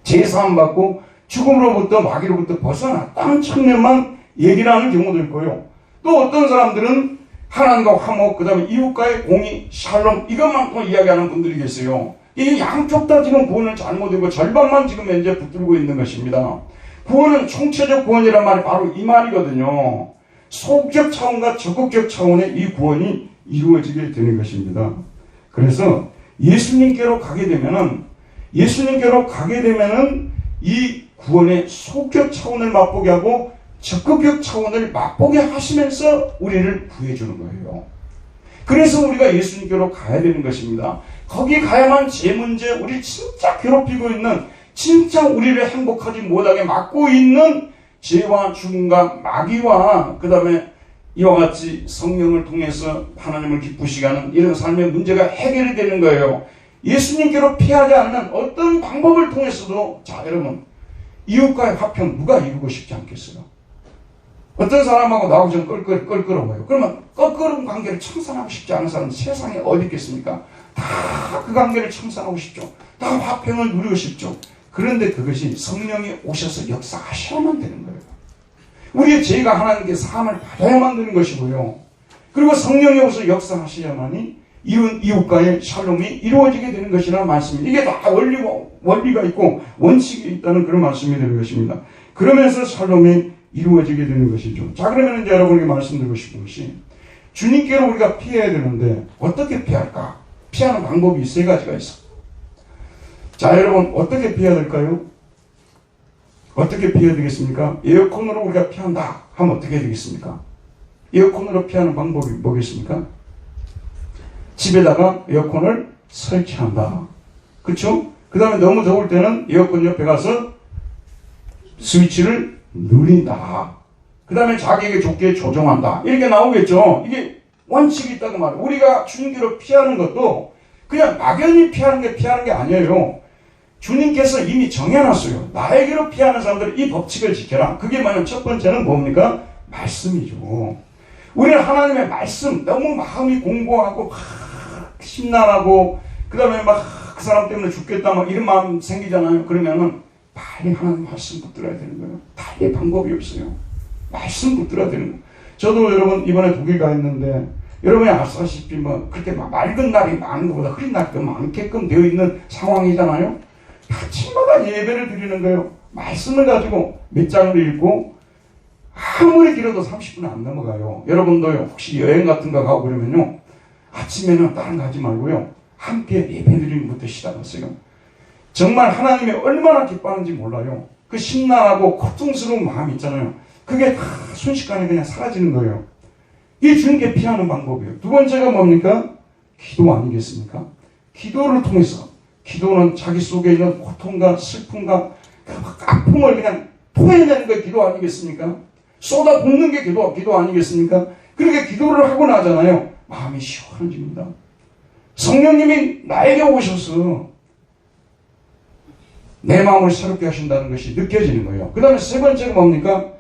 제사함 받고 죽음으로부터 마귀로부터 벗어났다는 측면만 얘기를 하는 경우도 있고요. 또 어떤 사람들은 하나님과 화목, 그 다음에 이웃과의 공의, 샬롬, 이것만 또 이야기하는 분들이 계세요. 이 양쪽 다 지금 구원을 잘못하고 절반만 지금 현재 붙들고 있는 것입니다. 구원은 총체적 구원이란 말이 바로 이 말이거든요. 소극적 차원과 적극적 차원의 이 구원이 이루어지게 되는 것입니다. 그래서 예수님께로 가게 되면은 이 구원의 소극적 차원을 맛보게 하고 적극적 차원을 맛보게 하시면서 우리를 구해주는 거예요. 그래서 우리가 예수님께로 가야 되는 것입니다. 거기 가야만 제 문제, 우리 진짜 괴롭히고 있는, 진짜 우리를 행복하지 못하게 막고 있는 죄와 죽음과 마귀와 그 다음에 이와 같이 성령을 통해서 하나님을 기쁘시게 하는 이런 삶의 문제가 해결이 되는 거예요. 예수님께로 피하지 않는 어떤 방법을 통해서도, 자 여러분, 이웃과의 화평 누가 이루고 싶지 않겠어요? 어떤 사람하고 나하고 좀 껄끄러워요. 그러면 껄끄러운 관계를 청산하고 싶지 않은 사람은 세상에 어디 있겠습니까? 다 그 관계를 청산하고 싶죠. 다 화평을 누리고 싶죠. 그런데 그것이 성령이 오셔서 역사하셔야만 되는 거예요. 우리의 죄가 하나님께 사함을 받아야만 되는 것이고요. 그리고 성령이 오셔서 역사하셔야만이 이웃과의 샬롬이 이루어지게 되는 것이라는 말씀입니다. 이게 다 원리가 있고 원칙이 있다는 그런 말씀이 되는 것입니다. 그러면서 샬롬이 이루어지게 되는 것이죠. 자, 그러면 이제 여러분에게 말씀드리고 싶은 것이, 주님께로 우리가 피해야 되는데 어떻게 피할까? 피하는 방법이 세 가지가 있어. 자, 여러분, 어떻게 피해야 될까요? 어떻게 피해야 되겠습니까? 에어컨으로 우리가 피한다 하면 어떻게 되겠습니까? 에어컨으로 피하는 방법이 뭐겠습니까? 집에다가 에어컨을 설치한다. 그렇죠? 그 다음에 너무 더울 때는 에어컨 옆에 가서 스위치를 누린다. 그 다음에 자기에게 좋게 조정한다. 이렇게 나오겠죠. 이게 원칙이 있다고 말해요. 우리가 주님께로 피하는 것도 그냥 막연히 피하는 게 아니에요. 주님께서 이미 정해놨어요. 나에게로 피하는 사람들은 이 법칙을 지켜라. 그게 뭐냐면 첫 번째는 뭡니까? 말씀이죠. 우리는 하나님의 말씀, 너무 마음이 공고하고 심란하고 그 다음에 막 그 사람 때문에 죽겠다 막 이런 마음 생기잖아요. 그러면은 빨리 하나님 말씀 붙들어야 되는 거예요. 달리 방법이 없어요. 말씀 붙들어야 되는 거예요. 저도 여러분 이번에 독일 가 있는데 여러분이 아시다시피 뭐 그렇게 막 맑은 날이 많은 것보다 흐린 날이 더 많게끔 되어 있는 상황이잖아요. 아침마다 예배를 드리는 거예요. 말씀을 가지고 몇 장을 읽고 아무리 길어도 30분 안 넘어가요. 여러분도 혹시 여행 같은 거 가고 그러면요, 아침에는 다른 거 하지 말고요, 함께 예배 드리는 것부터 시작하세요. 정말 하나님이 얼마나 기뻐하는지 몰라요. 그 심란하고 고통스러운 마음이 있잖아요. 그게 다 순식간에 그냥 사라지는 거예요. 이게 주님께 피하는 방법이에요. 두 번째가 뭡니까? 기도 아니겠습니까? 기도를 통해서, 기도는 자기 속에 있는 고통과 슬픔과 아픔을 그냥 토해내는 게 기도 아니겠습니까? 쏟아붓는 게 기도 아니겠습니까? 그렇게 기도를 하고 나잖아요. 마음이 시원해집니다. 성령님이 나에게 오셔서 내 마음을 새롭게 하신다는 것이 느껴지는 거예요. 그 다음에 세 번째가 뭡니까?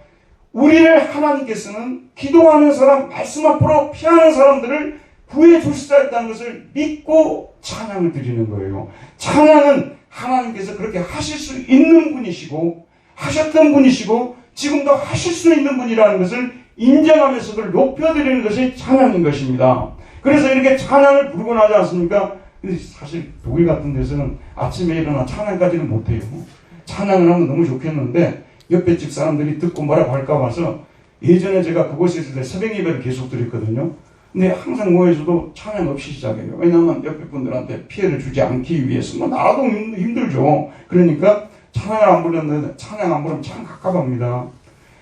우리를 하나님께서는 기도하는 사람, 말씀 앞으로 피하는 사람들을 구해 주시다 했다는 것을 믿고 찬양을 드리는 거예요. 찬양은 하나님께서 그렇게 하실 수 있는 분이시고, 하셨던 분이시고, 지금도 하실 수 있는 분이라는 것을 인정하면서 그를 높여드리는 것이 찬양인 것입니다. 그래서 이렇게 찬양을 부르고 나지 않습니까? 근데 사실 독일 같은 데서는 아침에 일어나 찬양까지는 못해요. 찬양을 하면 너무 좋겠는데 옆에 집 사람들이 듣고 뭐라고 할까 봐서, 예전에 제가 그곳에 있을 때 새벽 예배를 계속 드렸거든요. 근데 항상 모여서도 찬양 없이 시작해요. 왜냐하면 옆에 분들한테 피해를 주지 않기 위해서. 뭐 나라도 힘들죠. 그러니까 찬양을 안 부르는데, 찬양 안 부르면 참 갑갑합니다.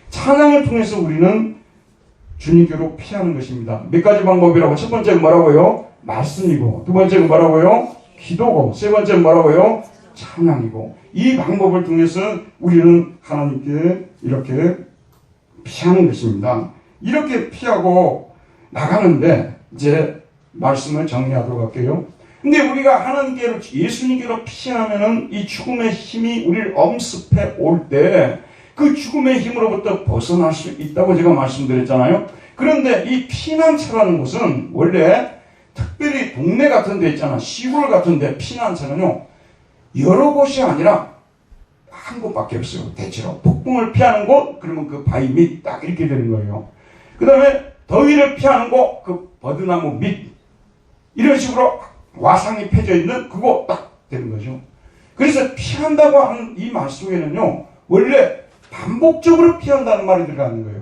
찬양을 통해서 우리는 주님께로 피하는 것입니다. 몇 가지 방법이라고. 첫 번째는 뭐라고요? 말씀이고, 두 번째는 뭐라고요? 기도고, 세 번째는 뭐라고요? 찬양이고. 이 방법을 통해서 우리는 하나님께 이렇게 피하는 것입니다. 이렇게 피하고 나가는데, 이제 말씀을 정리하도록 할게요. 근데 우리가 하나님께로, 예수님께로 피하면은 이 죽음의 힘이 우리를 엄습해 올 때 그 죽음의 힘으로부터 벗어날 수 있다고 제가 말씀드렸잖아요. 그런데 이 피난처라는 곳은 원래 특별히 동네 같은 데 있잖아, 시골 같은 데 피난처는요, 여러 곳이 아니라 한 곳밖에 없어요. 대체로 폭풍을 피하는 곳, 그러면 그 바위 밑 딱 이렇게 되는 거예요. 그 다음에 더위를 피하는 곳, 그 버드나무 밑, 이런 식으로 와상이 펴져 있는 그곳 딱 되는 거죠. 그래서 피한다고 하는 이 말 속에는요, 원래 반복적으로 피한다는 말이 들어가는 거예요.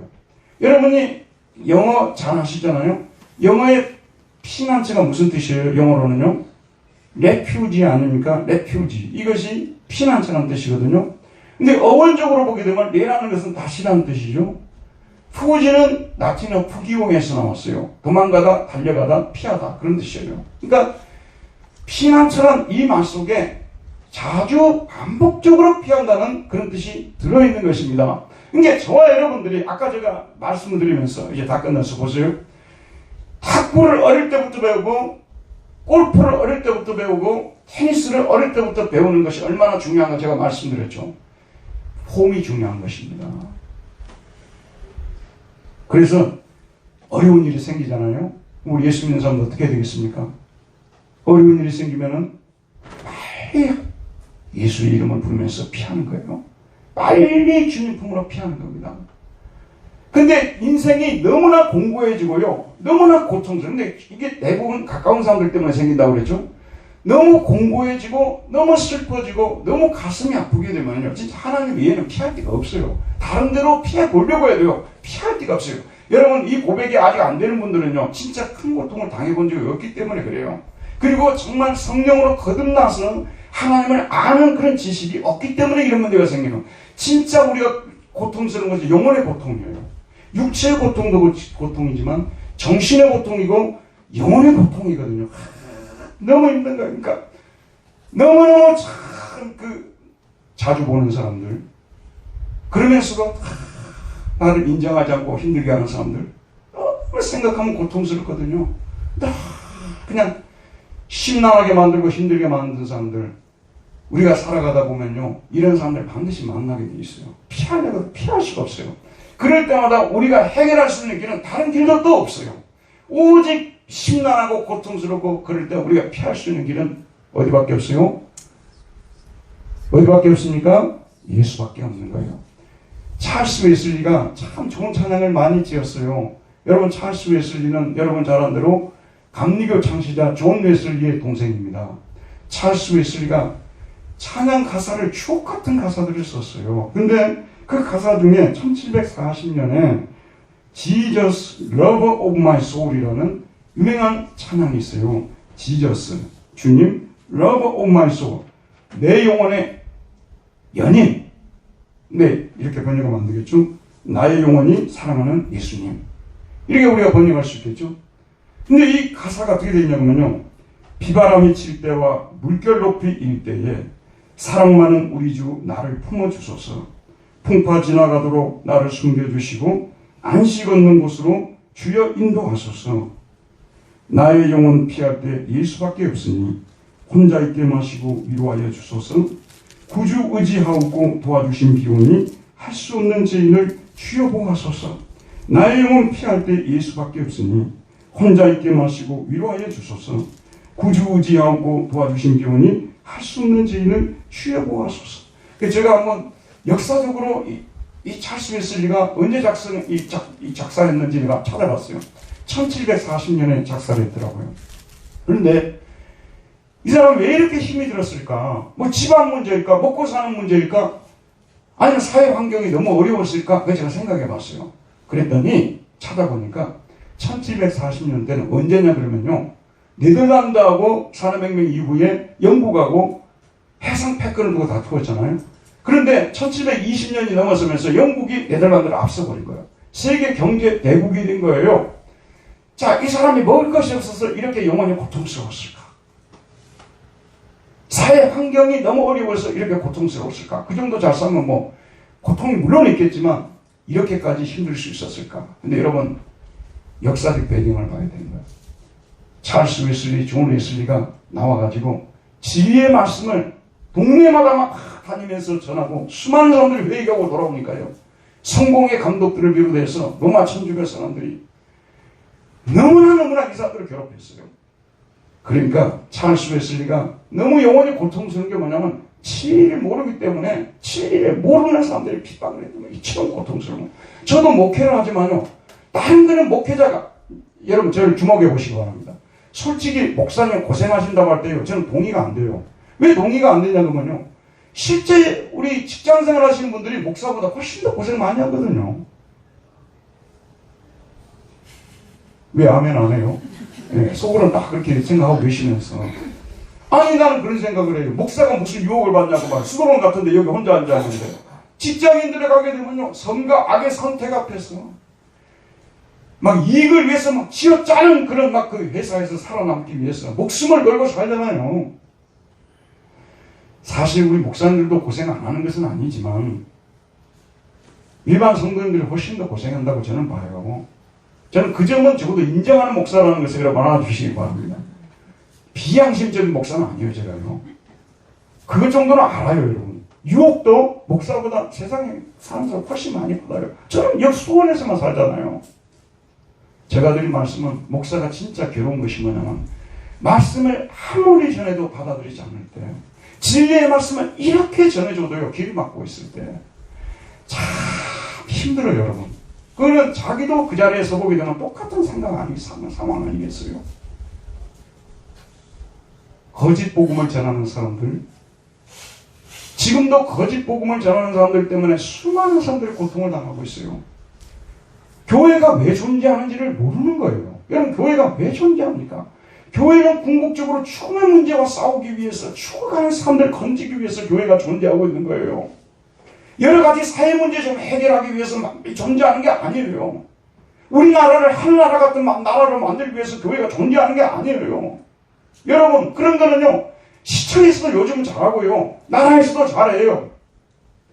여러분이 영어 잘 하시잖아요. 영어의 피난처가 무슨 뜻이에요? 영어로는요, 레퓨지 아닙니까? 레퓨지. 이것이 피난처라는 뜻이거든요. 근데 어원적으로 보게 되면 레라는 것은 다시라는 뜻이죠. 푸지는 라틴어 푸기용에서 나왔어요. 도망가다, 달려가다, 피하다, 그런 뜻이에요. 그러니까 피난처란 이 말 속에 자주 반복적으로 피한다는 그런 뜻이 들어있는 것입니다. 그러니까 저와 여러분들이 아까 제가 말씀을 드리면서 이제 다 끝나서 보세요. 탁구를 어릴 때부터 배우고 골프를 어릴 때부터 배우고 테니스를 어릴 때부터 배우는 것이 얼마나 중요한가 제가 말씀드렸죠. 폼이 중요한 것입니다. 그래서 어려운 일이 생기잖아요. 우리 예수 믿는 사람은 어떻게 되겠습니까? 어려운 일이 생기면은 빨리 예수의 이름을 부르면서 피하는 거예요. 빨리 주님 품으로 피하는 겁니다. 근데 인생이 너무나 공고해지고요. 너무나 고통스러운데 이게 대부분 가까운 사람들 때문에 생긴다고 그랬죠. 너무 공고해지고 너무 슬퍼지고 너무 가슴이 아프게 되면요. 진짜 하나님 외에는 피할 데가 없어요. 다른 데로 피해 보려고 해야 돼요. 피할 데가 없어요. 여러분 이 고백이 아직 안 되는 분들은요. 진짜 큰 고통을 당해본 적이 없기 때문에 그래요. 그리고 정말 성령으로 거듭나서는 하나님을 아는 그런 지식이 없기 때문에 이런 문제가 생기는 진짜 우리가 고통스러운 것이 영혼의 고통이에요. 육체의 고통도 고통이지만 정신의 고통이고 영혼의 고통이거든요. 너무 힘든 거니까 너무너무 참 자주 보는 사람들 그러면서도 나를 인정하지 않고 힘들게 하는 사람들 생각하면 고통스럽거든요. 그냥 심란하게 만들고 힘들게 만드는 사람들 우리가 살아가다 보면요 이런 사람들 반드시 만나게 돼 있어요. 피하려고 피할 수가 없어요. 그럴 때마다 우리가 해결할 수 있는 길은 다른 길도 또 없어요. 오직 심란하고 고통스럽고 그럴 때 우리가 피할 수 있는 길은 어디밖에 없어요? 어디밖에 없습니까? 예수밖에 없는 거예요. 찰스 웨슬리가 참 좋은 찬양을 많이 지었어요. 여러분 찰스 웨슬리는 여러분 잘 아는 대로 감리교 창시자 존 웨슬리의 동생입니다. 찰스 웨슬리가 찬양 가사를 추억 같은 가사들을 썼어요. 근데 그 가사 중에 1740년에 Jesus Love of My Soul이라는 유명한 찬양이 있어요. Jesus, 주님, Love of My Soul, 내 영혼의 연인. 네, 이렇게 번역하면 안 되겠죠? 나의 영혼이 사랑하는 예수님. 이렇게 우리가 번역할 수 있겠죠? 근데 이 가사가 어떻게 되어 있냐면요. 비바람이 칠 때와 물결 높이 일 때에 사랑 많은 우리 주 나를 품어주소서. 풍파 지나가도록 나를 숨겨주시고 안식 얻는 곳으로 주여 인도하소서. 나의 영혼 피할 때 예수밖에 없으니 혼자 있게 마시고 위로하여 주소서. 구주 의지하옵고 도와주신 비오니 할 수 없는 죄인을 주여 보하소서. 나의 영혼 피할 때 예수밖에 없으니 혼자 있게 마시고 위로하여 주소서. 구주 의지하옵고 도와주신 비오니 할 수 없는 죄인을 주여 보하소서. 제가 한번 역사적으로 이 찰스 웨슬리가 언제 작사했는지 내가 찾아봤어요. 1740년에 작사를 했더라고요. 그런데 이 사람 왜 이렇게 힘이 들었을까? 뭐 집안 문제일까? 먹고 사는 문제일까? 아니면 사회 환경이 너무 어려웠을까? 그래서 제가 생각해 봤어요. 그랬더니 찾아보니까 1740년대는 언제냐 그러면요. 네덜란드하고 산업혁명 이후에 영국하고 해상 패권을 두고 다투었잖아요. 그런데 1720년이 넘어서면서 영국이 네덜란드를 앞서버린 거예요. 세계 경제 대국이 된 거예요. 자, 이 사람이 먹을 것이 없어서 이렇게 영원히 고통스러웠을까? 사회 환경이 너무 어려워서 이렇게 고통스러웠을까? 그 정도 잘 살면 뭐 고통이 물론 있겠지만 이렇게까지 힘들 수 있었을까? 근데 여러분 역사적 배경을 봐야 되는 거예요. 찰스 웨슬리, 존 웨슬리가 나와가지고 진리의 말씀을 동네마다 막 다니면서 전하고 수많은 사람들이 회개하고 돌아오니까요. 성공의 감독들을 비롯해서 로마 천주교 사람들이 너무나 이 사람들을 괴롭혔어요. 그러니까 찰스 웨슬리가 너무 영원히 고통스러운 게 뭐냐면 진리를 모르기 때문에 진리를 모르는 사람들이 핍박을 했던 거예요. 이처럼 고통스러운. 저도 목회를 하지만요. 다른 데는 목회자가 여러분 저를 주목해 보시기 바랍니다. 솔직히 목사님 고생하신다고 할 때요. 저는 동의가 안 돼요. 왜 동의가 안 되냐면요. 실제 우리 직장생활 하시는 분들이 목사보다 훨씬 더 고생 많이 하거든요. 왜 아멘 안 해요? 네, 속으로는 딱 그렇게 생각하고 계시면서 아니 나는 그런 생각을 해요. 목사가 무슨 유혹을 받냐고 막 수도원 같은데 여기 혼자 앉아있는데 직장인들에 가게 되면요. 선과 악의 선택 앞에서 막 이익을 위해서 막 쥐어짜는 그런 막 그 회사에서 살아남기 위해서 목숨을 걸고 살잖아요. 사실 우리 목사님들도 고생 안 하는 것은 아니지만 일반 성도님들이 훨씬 더 고생한다고 저는 봐요. 저는 그 점은 적어도 인정하는 목사라는 것을 알아주시기 바랍니다. 비양심적인 목사는 아니에요, 제가요. 그 정도는 알아요, 여러분. 유혹도 목사보다 세상에 사는 사람 훨씬 많이 받아요. 저는 여기 수원에서만 살잖아요. 제가 드린 말씀은 목사가 진짜 괴로운 것이 뭐냐면 말씀을 아무리 전해도 받아들이지 않을 때, 진리의 말씀을 이렇게 전해줘도요, 길이 막고 있을 때 참 힘들어요, 여러분. 그러면 자기도 그 자리에 서보게 되면 똑같은 상황 아니겠어요? 거짓 복음을 전하는 사람들, 지금도 거짓 복음을 전하는 사람들 때문에 수많은 사람들이 고통을 당하고 있어요. 교회가 왜 존재하는지를 모르는 거예요. 여러분, 교회가 왜 존재합니까? 교회는 궁극적으로 죽음의 문제와 싸우기 위해서, 죽어가는 사람들 건지기 위해서 교회가 존재하고 있는 거예요. 여러 가지 사회 문제 좀 해결하기 위해서 존재하는 게 아니에요. 우리나라를 하늘나라 같은 나라로 만들기 위해서 교회가 존재하는 게 아니에요. 여러분, 그런 거는요, 시청에서도 요즘 잘하고요, 나라에서도 잘해요.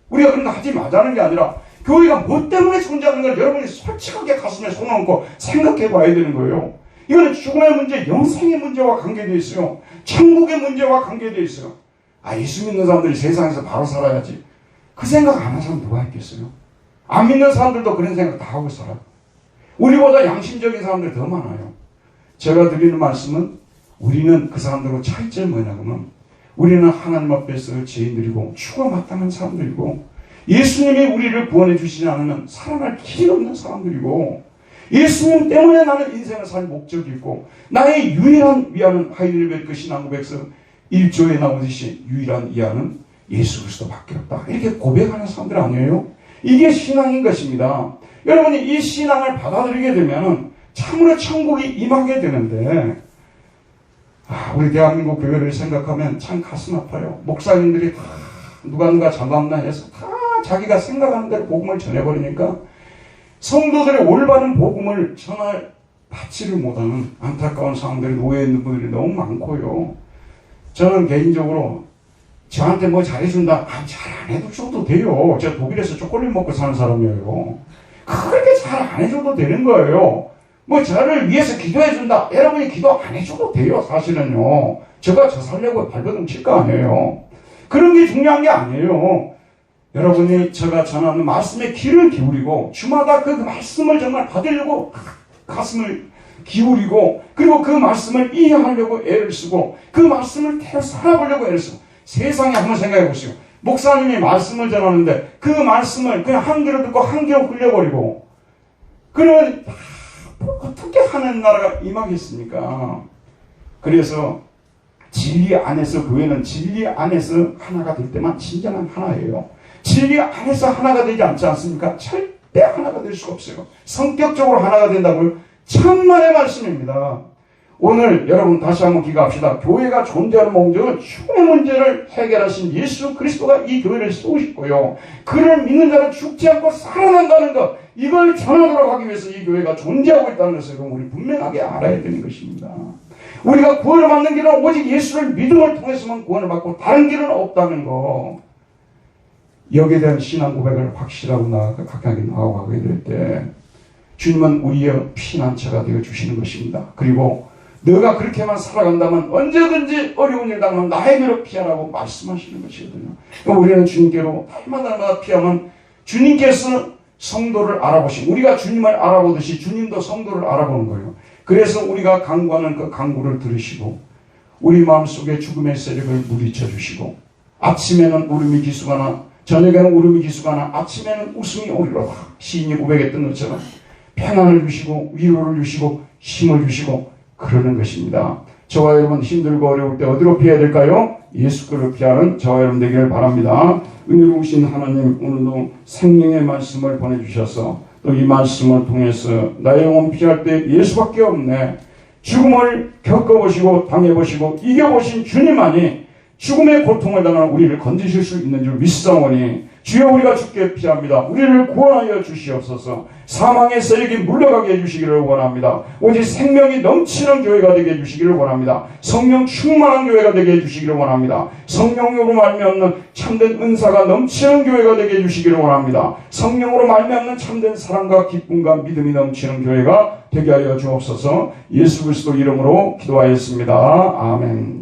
우리가 그런 거 하지 말자는 게 아니라 교회가 뭐 때문에 존재하는 걸 여러분이 솔직하게 가슴에 손 얹고 생각해 봐야 되는 거예요. 이거는 죽음의 문제, 영생의 문제와 관계되어 있어요. 천국의 문제와 관계되어 있어요. 예수 믿는 사람들이 세상에서 바로 살아야지. 그 생각 안 하는 사람 누가 있겠어요? 안 믿는 사람들도 그런 생각 다 하고 살아요. 우리보다 양심적인 사람들이 더 많아요. 제가 드리는 말씀은 우리는 그 사람들과 차이점이 뭐냐면 우리는 하나님 앞에서 죄인들이고 죽어 마땅한 사람들이고 예수님이 우리를 구원해 주시지 않으면 살아날 길이 없는 사람들이고 예수님 때문에 나는 인생을 살 목적이 있고 나의 유일한 위안은 하이델베르크 신앙고백서 1조에 나오듯이 유일한 위안은 예수 그리스도밖에 없다. 이렇게 고백하는 사람들 아니에요? 이게 신앙인 것입니다. 여러분이 이 신앙을 받아들이게 되면 참으로 천국이 임하게 되는데 우리 대한민국 교회를 생각하면 참 가슴 아파요. 목사님들이 다 누가 장담나 해서 다 자기가 생각하는 대로 복음을 전해버리니까 성도들의 올바른 복음을 전할 받지를 못하는 안타까운 상황들이 놓여 있는 분들이 너무 많고요. 저는 개인적으로 저한테 뭐 잘해준다. 잘 안 해줘도 돼요. 제가 독일에서 초콜릿 먹고 사는 사람이에요. 그렇게 잘 안 해줘도 되는 거예요. 뭐 저를 위해서 기도해준다. 여러분이 기도 안 해줘도 돼요. 사실은요. 제가 저 살려고 발버둥 칠 거 아니에요. 그런 게 중요한 게 아니에요. 여러분이 제가 전하는 말씀에 귀를 기울이고 주마다 그 말씀을 정말 받으려고 가슴을 기울이고 그리고 그 말씀을 이해하려고 애를 쓰고 그 말씀을 계속 살아보려고 애를 쓰고 세상에 한번 생각해 보시오. 목사님이 말씀을 전하는데 그 말씀을 그냥 한 귀로 듣고 한 귀로 흘려버리고 그러면 어떻게 하는 나라가 임하겠습니까? 그래서 진리 안에서 교회는 진리 안에서 하나가 될 때만 진정한 하나예요. 진리 안에서 하나가 되지 않지 않습니까? 절대 하나가 될 수가 없어요. 성격적으로 하나가 된다고요? 천만의 말씀입니다. 오늘 여러분 다시 한번 기각합시다. 교회가 존재하는 목적은 죽음의 문제를 해결하신 예수 그리스도가 이 교회를 세우셨고요. 그를 믿는 자는 죽지 않고 살아난다는 것, 이걸 전하도록 하기 위해서 이 교회가 존재하고 있다는 것을 우리 분명하게 알아야 되는 것입니다. 우리가 구원을 받는 길은 오직 예수를 믿음을 통해서만 구원을 받고 다른 길은 없다는 거. 여기에 대한 신앙 고백을 확실하고 각각이 나아가게 될 때 주님은 우리의 피난처가 되어 주시는 것입니다. 그리고 너가 그렇게만 살아간다면 언제든지 어려운 일 당하면 나에게로 피하라고 말씀하시는 것이거든요. 그럼 우리는 주님께로 날마다 피하면 주님께서 성도를 알아보시고 우리가 주님을 알아보듯이 주님도 성도를 알아보는 거예요. 그래서 우리가 간구하는 그 간구를 들으시고 우리 마음속에 죽음의 세력을 물리쳐 주시고 아침에는 울음이 기수가나 저녁에는 울음이 기수가나 아침에는 웃음이 오리로다. 시인이 고백했던 것처럼 평안을 주시고 위로를 주시고 힘을 주시고 그러는 것입니다. 저와 여러분 힘들고 어려울 때 어디로 피해야 될까요? 예수께로 피하는 저와 여러분 되기를 바랍니다. 은혜로우신 하나님, 오늘도 생명의 말씀을 보내주셔서 또 이 말씀을 통해서 나의 영혼 피할 때 예수밖에 없네. 죽음을 겪어보시고 당해보시고 이겨보신 주님만이 죽음의 고통을 당하는 우리를 건지실 수 있는 줄 믿사오니 주여 우리가 주께 피합니다. 우리를 구원하여 주시옵소서. 사망의 세력이 물러가게 해주시기를 원합니다. 오직 생명이 넘치는 교회가 되게 해주시기를 원합니다. 성령 충만한 교회가 되게 해주시기를 원합니다. 성령으로 말미암는 참된 은사가 넘치는 교회가 되게 해주시기를 원합니다. 성령으로 말미암는 참된 사랑과 기쁨과 믿음이 넘치는 교회가 되게 하여 주옵소서. 예수 그리스도 이름으로 기도하였습니다. 아멘.